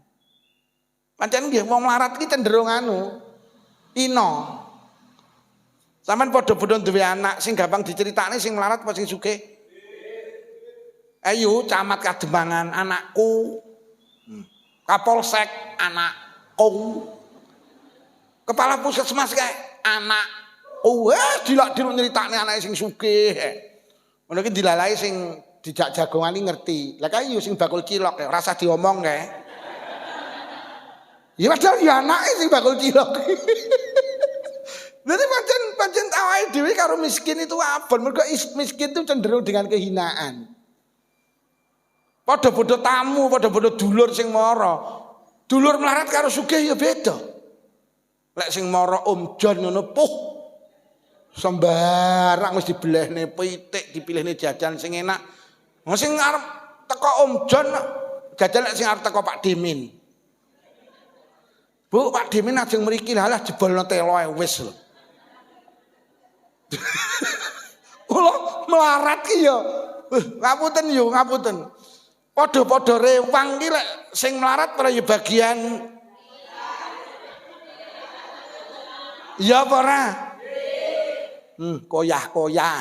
A: Pancen nggih wong melarat iki cenderung ino. Sampeyan padha-padha duwe anak sing gampang diceritakne sing melarat apa sing sugih? Ayo camat Kademangan anakku. Kapolsek anakku. Kepala puskesmas kae anakku. Dilak-diluk nyeritakne anake sing sugih. Ngono ki dilalahi sing dijak jagongan iki ngerti. Lah kae yo sing bakul cilok ya ora usah diomong kae. Ya padahal ya anake sing bakul cilok. Jadi pancen awake dhewe karo miskin itu abon. Mergo miskin itu cenderung dengan kehinaan. Padha-padha tamu, padha-padha dulur sing mara. Dulur melarat karo sugih ya beda. Lek sing mara Om Jon ngono puh. Sembarang wis dibelehne pitik, dipilihne jajan sing enak. Wong sing arep teko Om Jon jajan lek sing arep teko Pak Dimin. Bu, Pak Dimin ajeng mriki lah jebolno telo wis lho. Kula melarat ki ya Ngapunten yo, ngapunten. Padha-padha rewang ki lek sing melarat ora ya bagian ya apa ora? Koyah-koyah.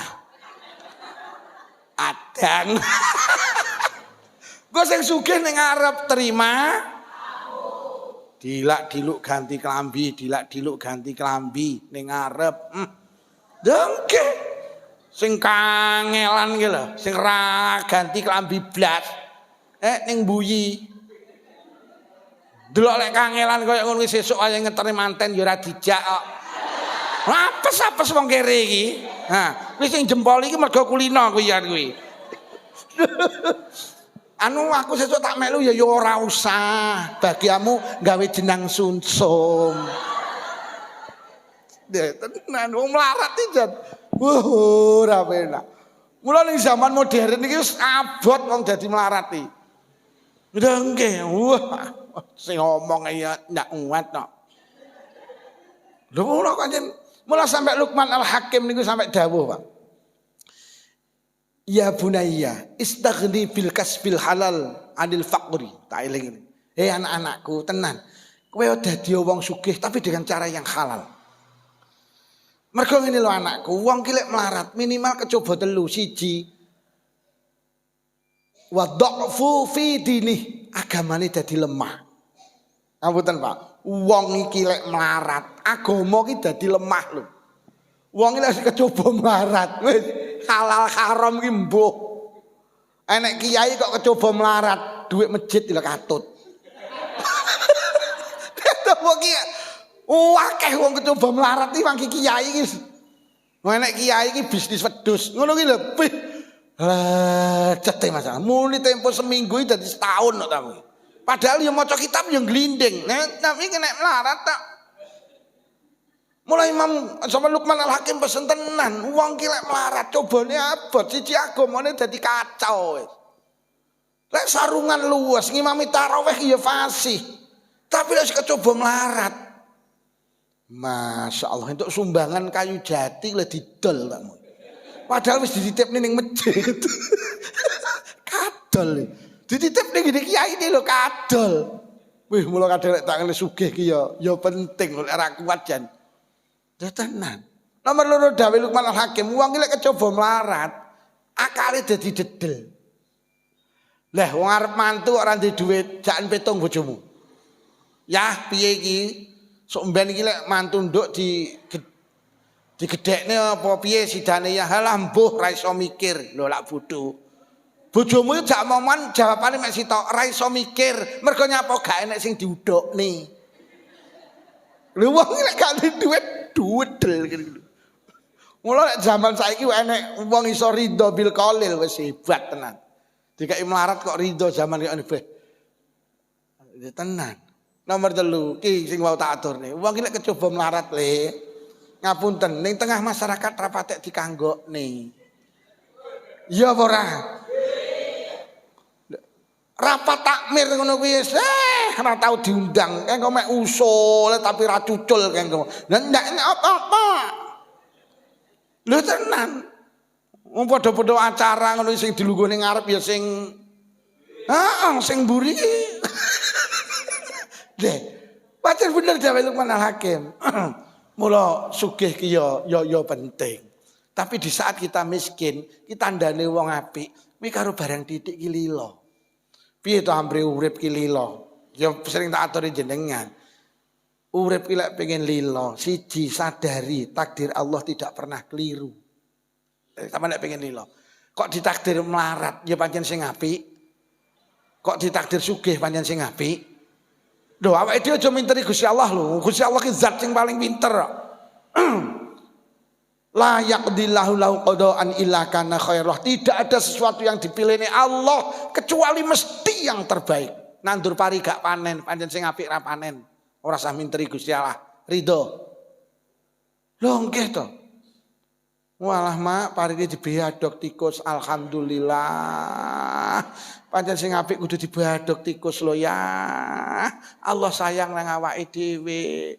A: Adang. Gue sing sugih ning ngarep terima. Dilak-diluk ganti kelambi, dilak-diluk ganti kelambi ning ngarep. Dengke. Sing kangelan ki lho, sing ra ganti kelambi blas. Ning mbuyi. Delok lek kangelan koyo ngono wis sesuk ae ngeteri manten ya ora dijak kok. Apes-apes wong kere iki. Nah, wis sing jempol iki mergo kulino kuwi ya kuwi. Anu aku sesuk tak melu ya ora usah. Bagiamu gawe jenang sunsum. Tenan wong melarat iki jan. Ora penak. Mula ning zaman modern iki wis abot wong dadi melarat iki. Nggih, wah sing ngomong ya ndak kuat kok. Lho mula kanjen mula sampai Luqman Al-Hakim niku sampai dawuh, Pak. Ya bunayya, istaghni bil kasbil halal anil faqri. Tak eling. Anak-anakku, tenan. Kowe dadi wong sugih tapi dengan cara yang halal. Mergo ngene lho anakku, wong ki lek melarat minimal kecoba 3, 1 wa dha'fu fi dini, agamane dadi lemah. Ngapunten, Pak. Wong iki lek melarat, agama ki dadi lemah lho. Wong iki lek kecoba melarat, wis halal haram ki mbuh. Enek kiai kok kecoba melarat, duit masjid lek katut. Wong ki akeh wong kecoba melarat iki mangki kiai iki. Enek kiai iki bisnis wedhus. Ngono ki lho. Lah cete masalah. Muni tempo seminggu iki dadi setahun kok ta. Padahal ya maca kitab ya glinding. Tapi kena melarat tak. Mulai Imam sama Luqman Al-Hakim pesen tenan, wong ki lek melarat cobane abot, siji agamane dadi kacau. Lek sarungan luas ngimami tarawih ya fasih. Tapi lek kecoba melarat. Masya Allah untuk sumbangan kayu jati le didol Pak. Padahal wis dititipne ning masjid. Kadol. Dititip ning gede kiai iki lho kadol. Wih mula kadang lek tak ngene sugih ki ya penting lek ora kuat jan. Tenan. Nomor 2 dawuh Luqman Al-Hakim, wong iki lek kecoba melarat, akale dadi dedel. Lah wong arep mantu ora ndek dhuwit, jaken petung bojomu. Yah piye iki? Sok mben iki lek mantu nduk digedhekne apa piye sidane ya halah mbuh ra iso mikir. Lho lak bodho. Bojomu jak momongan jawabane mek sitok ra iso mikir, mergo nyapa gak enek sing diudhokne. Lho wong iki lek gak duit duwedel gitu. Mula nek zaman saiki enek wong iso ridho bil qalil wis hebat tenan. Dikai melarat kok ridho zaman kaya ngene. Tenan. Nomor 3 ki sing wau tak aturne. Wong iki lek kecoba melarat le. Ngapunten ning tengah masyarakat ra patek dikanggokne. Ya apa ora? Rapat takmir ngono kuwi ora tau diundang. Kengko mek usul tapi ra cucul kengko. Lah ndak apa-apa. Lho tenan. Wong padha-padha acara ngono sing dilungguh ning ngarep ya sing sing mburi. Deh. Pancen bener dawuh Luqman Al-Hakim. Mula sugih ki ya penting. Tapi di saat kita miskin, kita ndane wong apik, kuwi karo barang titik ki lilo. Piye to ambre urip ki lilo? Ya sering tak aturi jenengan. Urip ki lek pengen lilo, siji sadari takdir Allah tidak pernah keliru. Sampe lek pengen lilo. Kok ditakdir melarat ya pancen sing apik. Kok ditakdir sugih pancen sing apik. Lho awake dhewe aja minteri Gusti Allah lho. Gusti Allah ki zat sing paling pinter. La yaqdillahu lahu qadaan illa kana khairah. Tidak ada sesuatu yang dipilihne Allah kecuali mesti yang terbaik. Nandur pari gak panen, pancen sing apik ra panen. Ora usah minteri Gusti Allah, ridho. Lho nggih to. Walah mak parine dibeadok tikus, alhamdulillah. Pancen sing apik kudu dibeadok tikus lho ya. Allah sayang nang awake dhewe.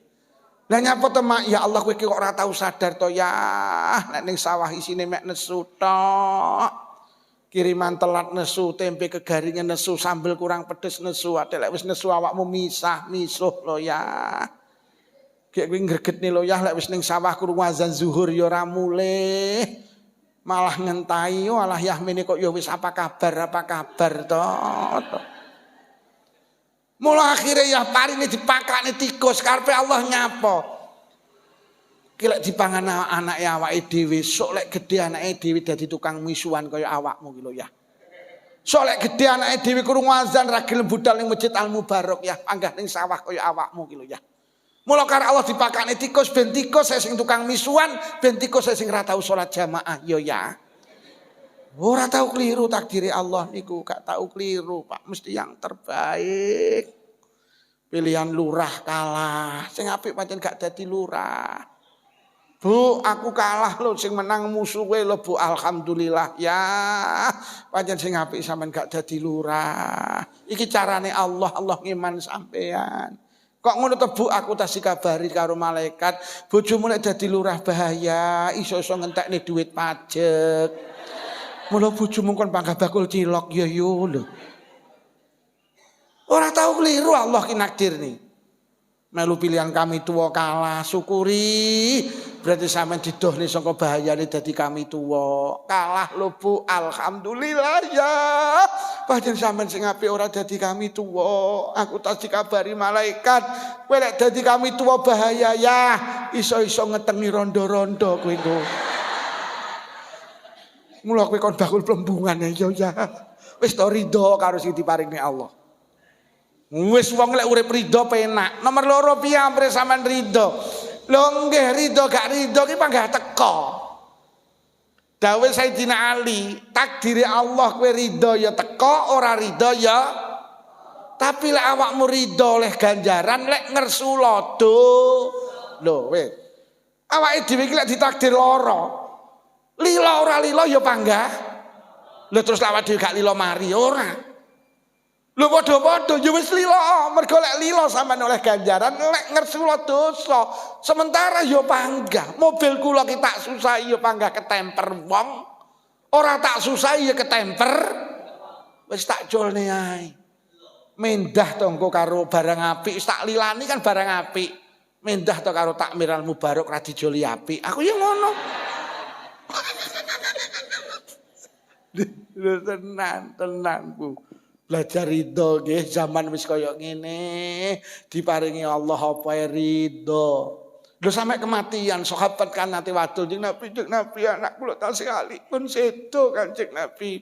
A: Lah nyapa to mak, ya Allah kowe kok ora tau sadar to ya, nek ning sawah isine mek nesu tok. Kiriman telat nesu, tempe kegaringan nesu, sambel kurang pedes nesu, ate lek wis nesu awakmu misuh lho ya. Kayak kuwi gregetne lho ya lek wis ning sawah krungu azan zuhur ya ora mulih. Malah ngentai alah Yahmine kok ya wis apa kabar to. Mula akhire ya parine dipakane tikus karepe Allah nyapa. Kilek dipangan anake awake dhewe, sok lek gedhe anake dhewe dadi tukang misuhan kaya awakmu ki lho ya. Sok lek gedhe anake dhewe krungu azan ra gelem budal ning Masjid Al Mubarak ya, panggah ning sawah kaya awakmu ki lho ya. Mula karo Allah dipakane tikus ben tikus sing tukang misuhan, ben tikus sing ra tau salat jamaah yo ya. Ora tau keliru takdiri Allah niku, gak tau keliru, Pak, mesti yang terbaik. Pilihan lurah kalah, sing apik pancen gak dadi lurah. Bu, aku kalah lho, sing menang musuhe lho Bu, alhamdulillah ya. Pancen sing apik sampean gak dadi lurah. Iki carane Allah ngiman sampean. Kok ngono to Bu, aku tas dikabari karo malaikat, bojomu nek dadi lurah bahaya, iso-iso ngentekne duit pajak. Mula bojomu kon panggah bakul cilok ya yo lho. Ora tau keliru Allah ki nakdirni. Melu pilihan kami tua kalah, syukuri. Berarti sampean didohne saka bahayane dadi kami tua. Kalah lho Bu, alhamdulillah ya. Pancen sampean sing apik ora dadi kami tua. Aku tak dikabari malaikat, kowe lek dadi kami tua bahaya ya. Iso-iso ngetengi rondo-rondo kowe engko. Mula kowe kon bakul plembungan ya. Wis to ridho karo sing diparingi Allah. Wis wong lek urip ridho penak. Nomor loro piye ampre sampean ridho? Lho nggih ridho gak ridho ki panggah teko. Dawuh Sayyidina Ali, takdire Allah kowe ridho ya teko, ora ridho ya. Tapi lek awakmu ridho oleh ganjaran, lek ngersu lodo. Lho wis. Awake dhewe iki lek ditakdir lara. Lila ora lila ya panggah. Lho terus awake dhewe gak lila mari ora. Lho padha-padha ya wis lila, mergo lek lila sampean oleh ganjaran, lek ngersula dosa. Sementara ya panggah, mobil kula ki tak susah ya panggah ketemper wong. Ora tak susah ya ketemper. Wis tak jolne ae. Mendah to engko karo barang apik, tak lilani kan barang apik. Mendah to karo takmir Al Mubarak ra dijoli apik. Aku ya ngono. Tenan Bu. Belajar ridho nggih, zaman wis kaya ngene, diparingi Allah apa ridho. Lho sampai kematian sahabat kan nanti wadul Kanjeng Nabi anak kula tasih ali pun sedo Kanjeng Nabi.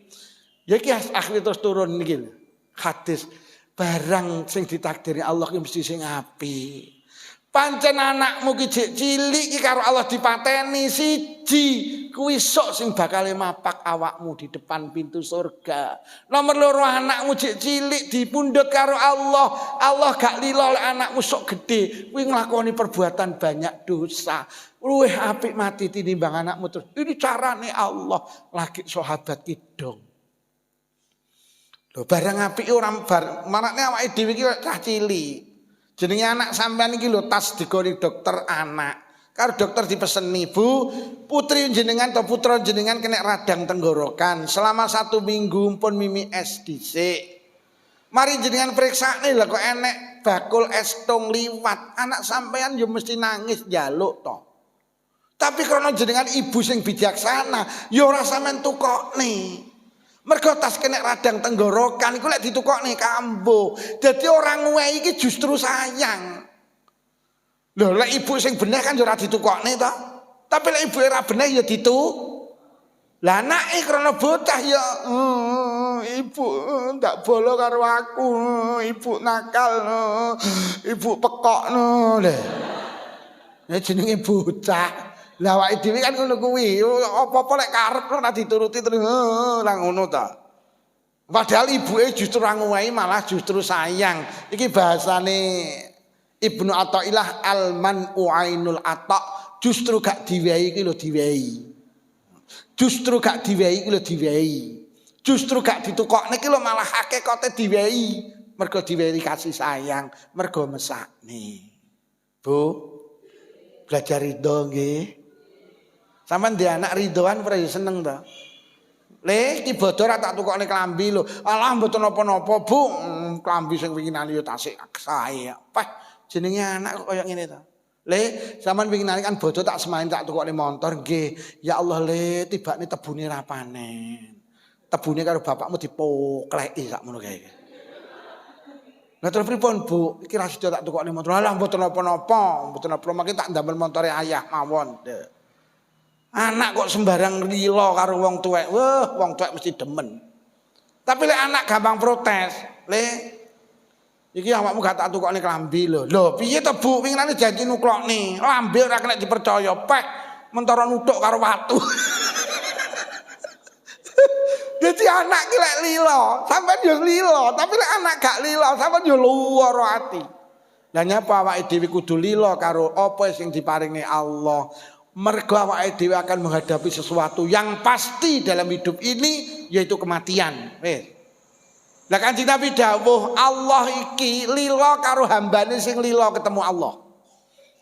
A: Ya iki akhir terus turun niki lho. Hadis barang sing ditakdiri Allah ki mesti sing apik. Pancen anakmu ki jek cilik ki karo Allah dipateni siji, kuwi sok sing bakal mapak awakmu di depan pintu surga. Nomor loro anakmu jek cilik dipundhut karo Allah. Allah gak lila lek anakmu sok gedhe, kuwi nglakoni perbuatan banyak dosa. Luwih apik mati tinimbang anakmu terus. Ini carane Allah. Lagi sahabat kidong. Lho barang apik ora marane awake dhewe iki cah cilik. Jenenge anak sampean iki lho tas digori dokter anak. Karo dokter dipeseni, Bu, putri jenengan atau putra jenengan kena radang tenggorokan. Selama 1 minggu pun mimi es dhisik. Mari jenengan periksane lho kok enek bakul es tong liwat. Anak sampean yo mesti nangis njaluk to. Tapi karena jenengan ibu sing bijaksana, yo ora sampean tukokne. Mergo tas kena radang tenggorokan iku lek ditukokne kambo. Dadi orang nguwehi iki justru sayang. Lho lek ibu sing bener kan ora ditukokne to. Tapi lek ibu ora bener ya ditu. Lah anake krana bocah ya ibu ndak bolo karo aku, ibu nakal, ibu pekok lho. Ya jenenge bocah. Lah awake dhewe kan ngono kuwi, apa-apa lek karep ora dituruti terus lah ngono ta. Padahal ibuke justru ora nguwahi malah justru sayang. Iki bahasane Ibnu Athaillah al-man'u ainul ata, justru gak diwehi iki lho diwehi. Justru gak diwehi iki lho diwehi. Justru gak ditukokne iki lho malah hakikate diwehi. Mergo diwehi kasih sayang, mergo mesakne. Bu, belajar ridho nggih. Sampeyan ndek anak ridhoan ora seneng to? Le iki bodho ra tak tukokne klambi lho. Alah mboten napa-napa, Bu. Klambi sing winginane yo tasik sae. Peh jenenge anak kok kaya ngene ta. Le sampean winginane kan bodho tak semain tak tukokne montor nggih. Ya Allah le tibane tebune ra panen. Tebune karo bapakmu dipokleki sakmono kae. Lah terus pripun Bu? Iki ra sida tak tukokne montor. Alah mboten napa-napa, mboten napa mangke tak ndamel montore ayah mawon. Anak kok sembarang lilo karo wong tuwek. Wah, wong tuwek mesti demen. Tapi lek anak gampang protes. Le iki awakmu gak tak tukokne klambi lho. Lho, piye to Bu? Winginane janji nuklokne. Lambe ora kena dipercaya. Peh mentara nuthuk karo watu. Jadi anak ki lek lilo, sampean yo lilo, tapi lek anak gak lilo, sampean yo luwara ati. Lah nyapa awake dhewe kudu lilo karo apa sing diparingi Allah. Mergo awake dhewe akan menghadapi sesuatu yang pasti dalam hidup ini yaitu kematian. Wis. Lah Kanjeng Nabi dawuh, Allah iki lilo karo hambane sing lilo ketemu Allah.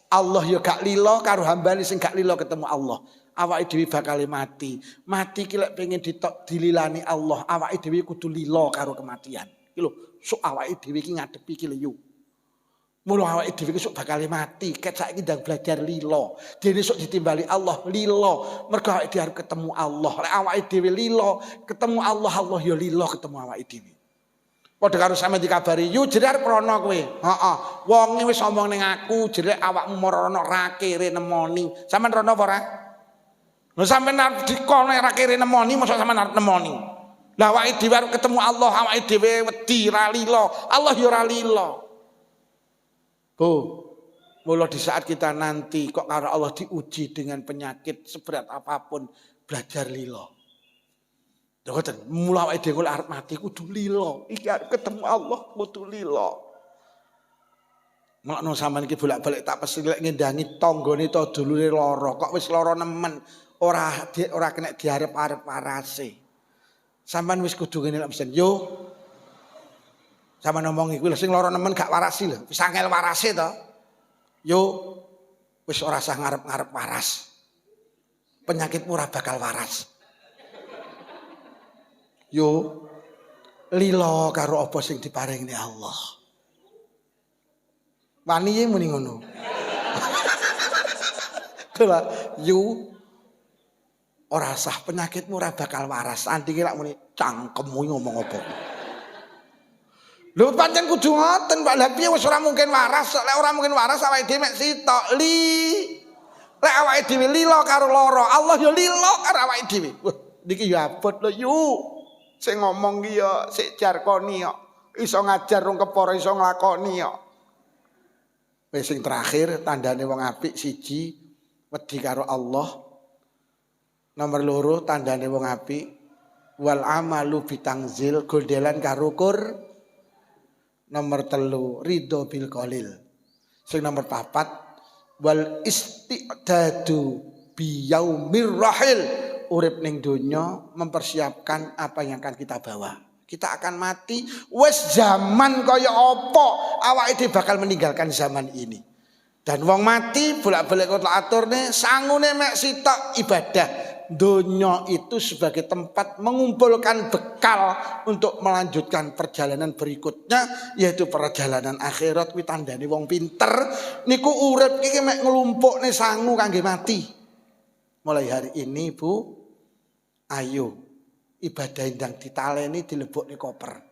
A: Allah ya gak lilo karo hambane sing gak lilo ketemu Allah. Awake dhewe bakal mati. Mati ki lek pengen dililani Allah, awake dhewe kudu lilo karo kematian. Iki lho, sok awake dhewe iki ngadepi iki lho. Mula awake dhewe sok bakal mati, ket saiki ndang belajar lilo. Dene sok ditimbali Allah lilo. Mergo awake dhewe arep ketemu Allah. Lek awake dhewe lilo, ketemu Allah, Allah ya lilo ketemu awake dhewe. Padha karo sampe dikabari, "Yu jere arep rono kowe." Heeh. Wonge wis omong ning aku, jere awakmu marana ra kere nemoni. Sampeyan rono apa ora? Lha sampeyan arep dikono ra kere nemoni, mosok sampeyan arep nemoni. Lah awake dhewe arep ketemu Allah, awake dhewe wedi ra lilo. Allah ya ora lilo. Bu, mula di saat kita nanti kok karo Allah diuji dengan penyakit seberat apapun, belajar lilo. Ngoten, mula awake dhewe arep mati kudu lilo. Iki arep ketemu Allah kudu lilo. Mulane sampean iki bolak-balik tak pesi lek ngendangi tanggane to dulure lara, kok wis lara nemen, ora kena diarep-arep warase. Sampean wis kudu ngene lek mesen, yo. Sama ngomong iku lho sing lara nemen gak warasi lho. Wis angel warase to. Yo wis ora usah ngarep-ngarep waras. Penyakitmu ora bakal waras. Yo lilo karo apa sing diparingi Allah. Wani muni ngono. Kala yo ora sah penyakitmu ora bakal waras. Andike lak muni cangkemmu ngomong apa. Lho pancen kudu ngoten, Pak. Lah piye wis ora mungkin waras. Lek ora mungkin waras awake dhewe mek sitok lek awake dhewe lilo karo lara, Allah ya lilo karo awake dhewe. Wah, niki ya abot lho, yu. Sing ngomong ki ya sik jarkoni kok. Iso ngajar rung kepara iso nglakoni kok. Wis sing terakhir tandane wong apik siji wedi karo Allah. Nomor loro tandane wong apik wal amalu bitangzil goldelan karo Qur'an. Nomor telu ridho bil qalil. Sing nomor papat wal istidadu bi yaumir rahil. Urip ning donya mempersiapkan apa yang akan kita bawa. Kita akan mati, wis zaman kaya apa awake dhewe bakal meninggalkan zaman ini. Dan wong mati bolak-balik kok aturne sangune mek sitok ibadah. Donya itu sebagai tempat mengumpulkan bekal untuk melanjutkan perjalanan berikutnya yaitu perjalanan akhirat. Kuwi tandane wong pinter niku urip iki mek nglumpukne sangu kangge mati. Mulai hari ini Bu, ayo ibadah ndang ditaleni dilebokne koper.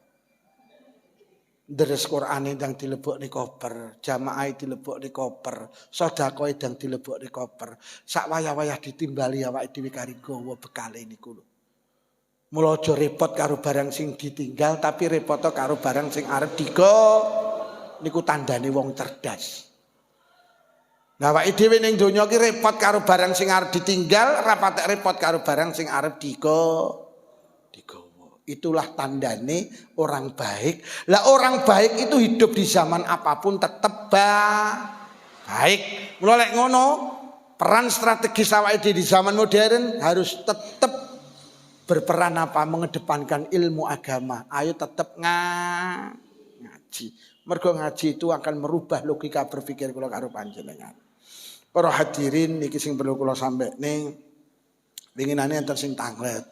A: Deres Qur'an ndang dilebokne koper, jamaah dilebokne koper, sedekah ndang dilebokne koper. Sak wayah-wayah ditimbali awake dhewe kari gawa bekale niku lho. Mula aja repot karo barang sing ditinggal tapi repot karo barang sing arep digo. Niku tandane wong cerdas. Nah awake dhewe ning donya ki repot karo barang sing arep ditinggal, ora patek repot karo barang sing arep digawa. Itulah tandane orang baik. Lah orang baik itu hidup di zaman apapun tetap baik. Mula lek ngono, peran strategis awake di zaman modern harus tetap berperan apa mengedepankan ilmu agama. Ayo tetap ngaji. Mergo ngaji itu akan merubah logika berpikir kula karo panjenengan. Para hadirin niki sing perlu kula sampaikan, winginane enten sing tanglet.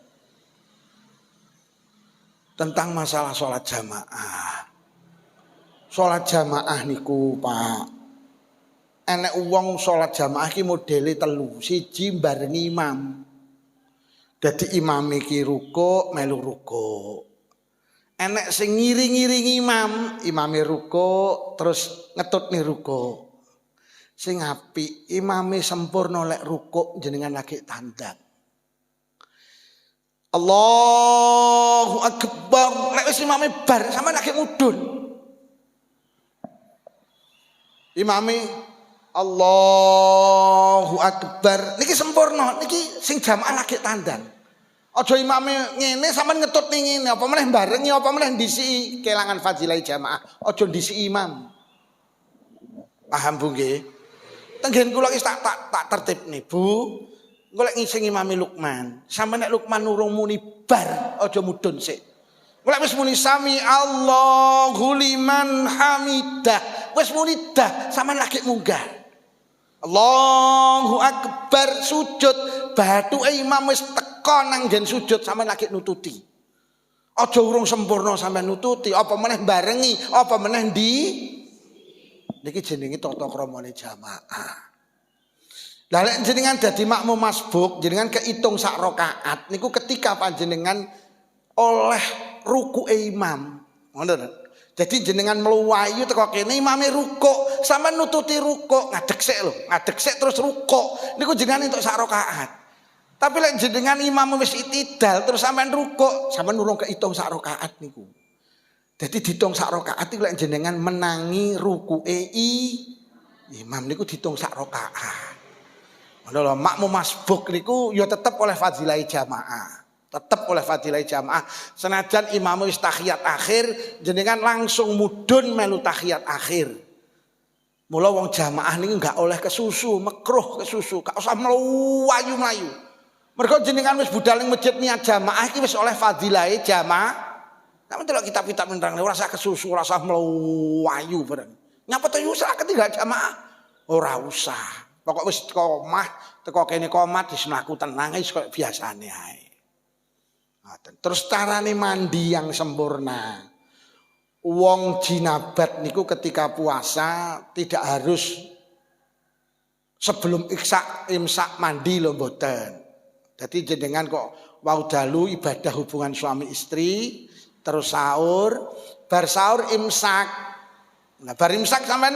A: tentang masalah sholat jamaah. Sholat jamaah niku Pak, enek wong sholat jamaah ki modele telu. Siji barengi imam. Dadi imam iki ruku melu ruku. Enek sing ngiring-ngiring imam, imame ruku terus ngetutne ruku. Sing apik imame sempurna lek ruku jenengan lagi tandang. Allahu Akbar. Lek wis imame bar sampean lagi mudhun. Imame Allahu Akbar. Niki sempurna, niki sing jamaah lagi tandang. Aja imame ngene sampean ngetut ning ngene, apa meneh barengi apa meneh ndisi kelangan fadilah jamaah. Aja ndisi imam. Paham Bu nggih? Tenggen kula wis tak tertibne, Bu. Golek ngising imame Lukman. Sampeyan nek Lukman urung muni bar, aja mudhun sik. Golek wis muni sami Allahu liman hamidah. Wis muni dah, sampeyan lagi munggah. Allahu Akbar sujud, bathuke imam wis teka nang nggen sujud sampeyan lagi nututi. Aja urung sempurna sampeyan nututi, apa meneh barengi, apa meneh niki jenenge tata kramane jamaah. Lah lek jenengan dadi makmum masbuk, jenengan keitung sak rakaat niku ketika panjenengan oleh rukuke imam. Ngono. Jadi jenengan meluwayu teko kene imame rukuk, sampean nututi rukuk, ngadeg sik lho, ngadeg sik terus rukuk. Niku jenengan entuk sak rakaat. Tapi lek jenengan imam wis itidal terus sampean rukuk, sampean urung keitung sak rakaat niku. Jadi diitung sak rakaat iku lek jenengan menangi rukuke imam niku diitung sak rakaat. Ngono lho, makmum masbuk niku ya tetep oleh fadilah jamaah. Tetap oleh fadilah jamaah. Senajan imam wis tahiyat akhir, jenengan langsung mudhun melu tahiyat akhir. Mula wong jamaah niku enggak oleh kesusu, makruh kesusu, gak usah mlayu-mlayu. Mergo jenengan wis budal ning masjid niat jamaah iki wis oleh fadilah jamaah. Nek delok kitab-kitab nerang ora usah kesusu, ora usah mlayu bareng. Nyapa to usah ketinggal jamaah? Ora usah. Pokok wis teko omah, teko kene komat wis mlaku tenang wis koyo biasane ae. Terus carane mandi yang sempurna. Wong jinabat niku ketika puasa tidak harus sebelum imsak mandi lho mboten. Jadi jenengan kok wau dalu ibadah hubungan suami istri, terus sahur, bar sahur imsak. Nah bar imsak sampean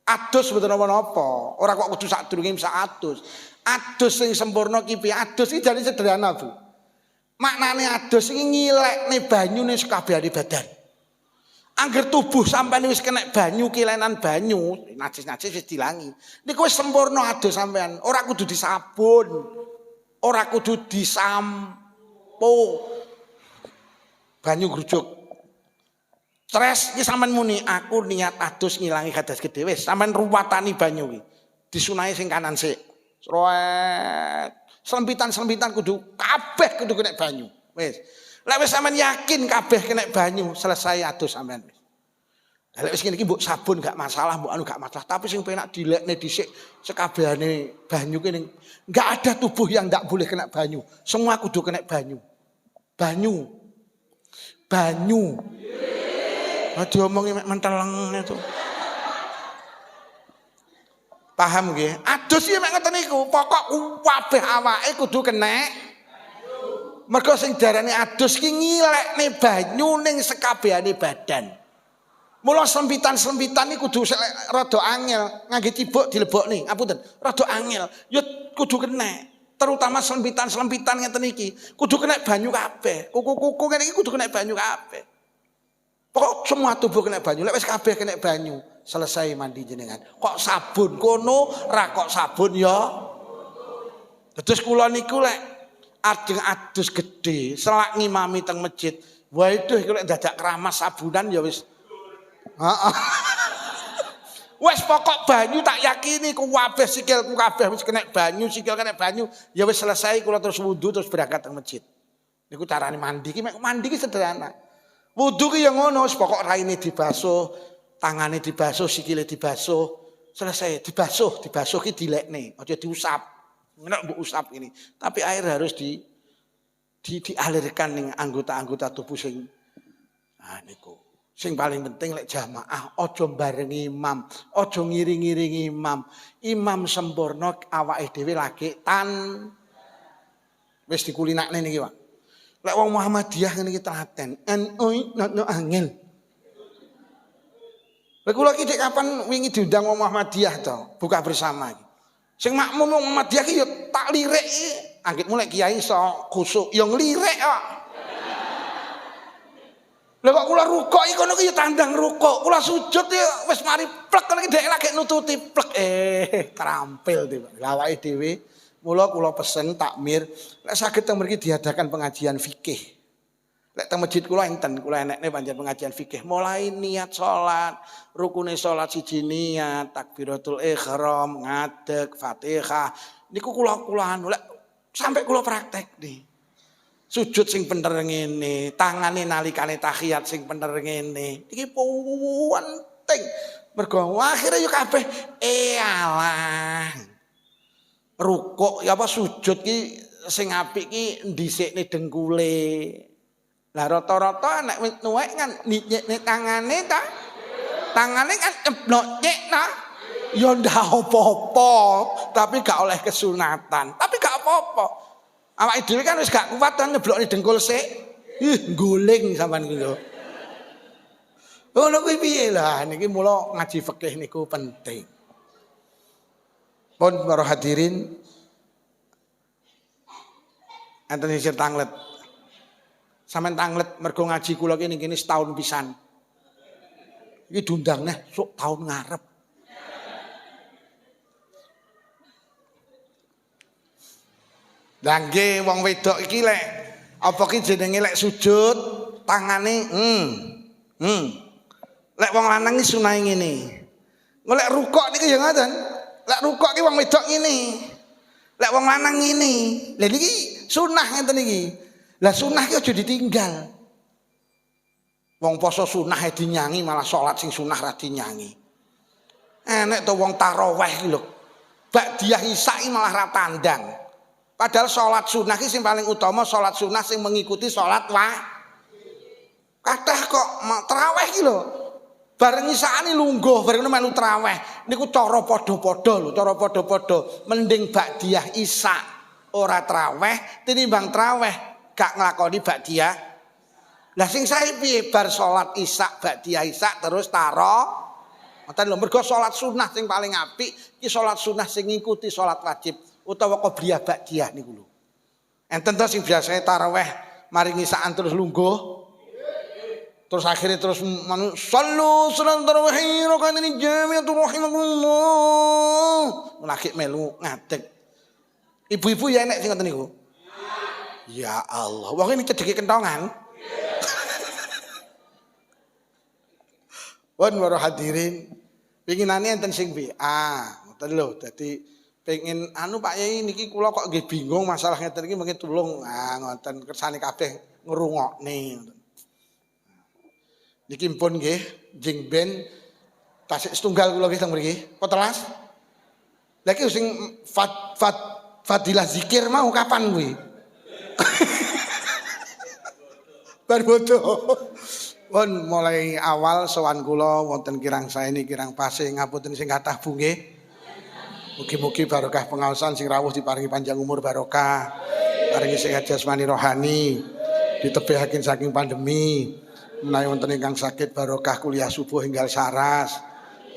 A: adus mboten napa-napa. Ora kok kudu sadurunge imsak adus. Adus sing sempurna ki piye? Adus iki jane sederhana, Bu. Maknane adus iki ngilekne banyune sakabehane badan. Angger tubuh sampeyan wis kena banyu, kilenan banyu, najis-najis wis dilangi. Niku wis sempurna adus sampeyan, ora kudu disabun, ora kudu disampo. Banyu grujuk. Stres iki sampeyan muni, aku niat adus ngilangi hadas gedhe wis, sampeyan ruwatani banyu iki. Disunahi sing kanan sik. Sroet. Selempitan-selempitan kudu kabeh kudu kena banyu. Wis. Lek wis sampean yakin kabeh kena banyu, selesai adus sampean wis. Lah lek wis ngene iki mbok sabun gak masalah, mbok anu gak masalah, tapi sing penak dilekne dhisik sekabehane banyu kene. Enggak ada tubuh yang enggak boleh kena banyu. Semua kudu kena banyu. Banyu. Banyu. Nah diomongi mek menteleng itu. Paham nggih? Adus iki mek ngoten niku, pokok kabeh awake kudu kena. Mergo sing diarani adus ki ngilekne banyu ning sekabehane badan. Mula sempitan-sempitan iki kudu rada angel, ngangge cibuk dilebokne. Apunten, rada angel. Ya kudu kena. Terutama sempitan-sempitan ngeten iki, kudu kena banyu kabeh. Kuku-kuku ngene iki kudu kena banyu kabeh. Pokok semua tubuh kena banyu, lek wis kabeh kena banyu, selesai mandi jenengan. Kok sabun kono, ra kok sabun ya. Terus kula niku lek ajeng adus gede, selak ngimami teng masjid. Waduh iku lek dadak keramas sabunan ya wis. Heeh. Wis pokok banyu tak yakini kabeh sikilku kabeh wis kena banyu, sikil kena banyu, ya wis selesai kula terus wudu terus berangkat teng masjid. Niku carane mandi ki, mandi ki sederhana. Wudu ki yang ngono, pokok raine dibasuh, tangane dibasuh, sikile dibasuh, selesai dibasuh ki dilekne, aja diusap. Nek mbok usap ini, tapi air harus dialirkan ning anggota-anggota tubuh sing niku. Sing paling penting lek jamaah aja barengi imam, aja ngiring-ngiringi imam. Imam sempurna awake dhewe lagi wis dikulinakne niki, Pak. Lek wong Muhammadiyah ngene iki telaten, no angel. Lek kula iki kapan wingi diundang wong Muhammadiyah to, buka bersama iki. Sing makmum wong Muhammadiyah iki ya tak lirik iki. Anggitmu lek kiai iso khusuk ya nglirik kok. Lha kok kula rukuk iki kono ki ya tandang rukuk, kula sujud ya wis mari plek kene iki dhek lagi nututi plek terampil tiba. Lah awake dhewe mula kula pesen takmir lek saged teng mriki diadakan pengajian fikih. Lek teng masjid kula enten, kula enekne panjenengan pengajian fikih. Mulai niat salat, rukune salat siji niat, takbiratul ihram, ngadeg, Fatihah. Niku kula anu lek sampai kula praktek nih. Sujud sing bener ngene, tangane nalikane tahiyat sing bener ngene. Iki penting. Mergo akhire yo kabeh alah. Rukuk ya apa sujud ki sing apik ki dhisikne dengkule. Lah rata-rata nek wis tuwek kan nyekne tangane ta. Tangane kan nyeblok ta. Ya ndak apa-apa, tapi gak oleh kesunatan. Tapi gak apa-apa. Awake dhewe kan wis gak kuat kan nyeblokne dengkul sik. Guling sampean ki lho. Ngono kuwi piye lah niki mula ngaji fikih niku penting. Pun para hadirin enten sing tanglet. Sampeyan tanglet mergo ngaji kula ki ning kene setahun pisan. Iki diundangne sok tahun ngarep. Lah nggih wong wedok iki lek apa ki jenenge lek sujud tangane lek wong lanang iki sunah ngene. Golek rukuk niki ya ngoten. Lek rukuk ki wong wedok ngene. Lek wong lanang ngene. Lah niki sunah ngeten iki. Lah sunah ki aja ditinggal. Wong poso sunah dinyangi malah salat sing sunah ra dinyangi. Enek to wong tarawih ki lho. Ba'diyah isya malah ra tandang. Padahal sholat sunnah ini yang paling utama sholat sunnah yang mengikuti sholat kathah kok terawih iki lho. Bareng isane lungguh, bareng melu terawih. Niku cara padha-padha lho, cara padha-padha. Mending ba'diyah isya ora terawih tinimbang terawih gak nglakoni ba'diyah. Lah sing sae piye bar sholat isya ba'diyah isya terus taro. Ngoten lho, mergo sholat sunnah sing paling apik iki sholat sunnah sing ngikuti sholat wajib. Utawa qobliyah ba'diyah niku lho. Enten to sing biasane tarawih mari ngisaan terus lungguh. Terus akhirnya terus sallu salat tarawih rakaat jami'atul rahimakumullah. Lagi melu ngadeg. Ibu-ibu ya enek sing ngoten niku. Ya Allah, wong ini cedeki kentongan. Wan waro hadirin, pinginane enten sing piye? Ngoten lho, dadi pengen Pak Yai niki kula kok nggih bingung masalah ngeten iki mungkin tulung ngoten kersane kabeh ngrungokne. Niki pun nggih jeng ben tasik setunggal kula nggih teng mriki. Potelas. Lah iki sing fadilah zikir mau kapan kuwi? Bar bodoh. Pun mulai awal sowan kula wonten kirang saeni kirang pase ngapunten sing kathah Bu nggih. Mugi-mugi barokah pengaosan sing rawuh diparingi panjang umur barokah. Paringi sehat jasmani rohani. Ditebihaken saking pandemi. Menawi wonten ingkang sakit barokah kuliah subuh enggal saras.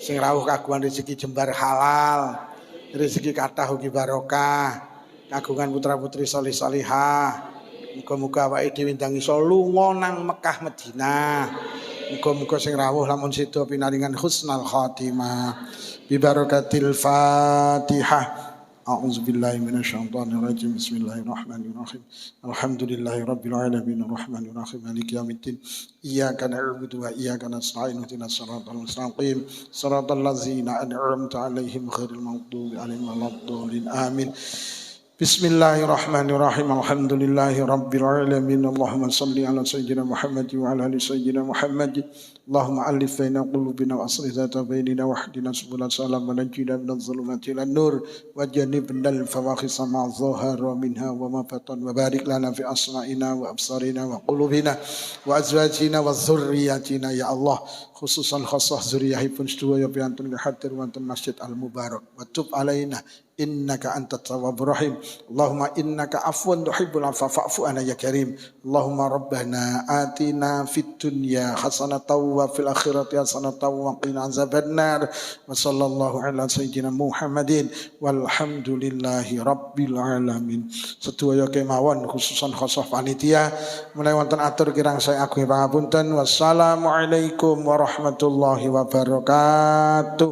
A: Sing rawuh kagungan rezeki jembar halal. Rezeki kathah ugi barokah. Kagungan putra-putri salih salihah. Muga-muga awake dhewe ndang iso lunga nang Mekah Madinah. Muga-muga sing rawuh lamun sedo pinaringan husnul khotimah. Bibarakatil Fatihah. A'udzubillahi minasyaitonir rajim. Bismillahirrahmanirrahim. Alhamdulillahi rabbil alamin arrahmanir rahim maliki yaumiddin. Iyyaka na'budu wa iyyaka nasta'in ihdinas siratal mustaqim. Siratal ladzina an'amta 'alaihim ghairil maghdubi 'alaihim waladdallin. Amin. Bismillahirrahmanirrahim. Alhamdulillahi rabbil alamin. Allahumma shalli ala sayyidina Muhammad wa ala ali sayyidina Muhammad.
B: Allahumma alif baina qulubina wa aslih dzata bainina wahdina subulal salam wa najjina minadh dhulumati ilan nur wa jannibna al fawahisha ma dhahara minha wa ma batan wa barik lana fi asma'ina wa absarina wa qulubina wa azwajina wa dzurriyyatina ya Allah khususan khassah zuriyahipun sedaya piantun hadir wonten Masjid Al Mubarak wa tub alaina innaka antat tawwabur rahim Allahumma innaka afwan tuhibbul afwa fa'fu anna ya karim Allahumma rabbana atina fid dunya hasanatan wa fil akhirati hasanatan wa qina azabannar wa sallallahu ala sayyidina Muhammadin walhamdulillahi rabbil alamin sedaya kemawon khususan khosah panitia menawi wonten atur kirang saya agung pangapunten wassalamualaikum warahmatullahi wabarakatuh.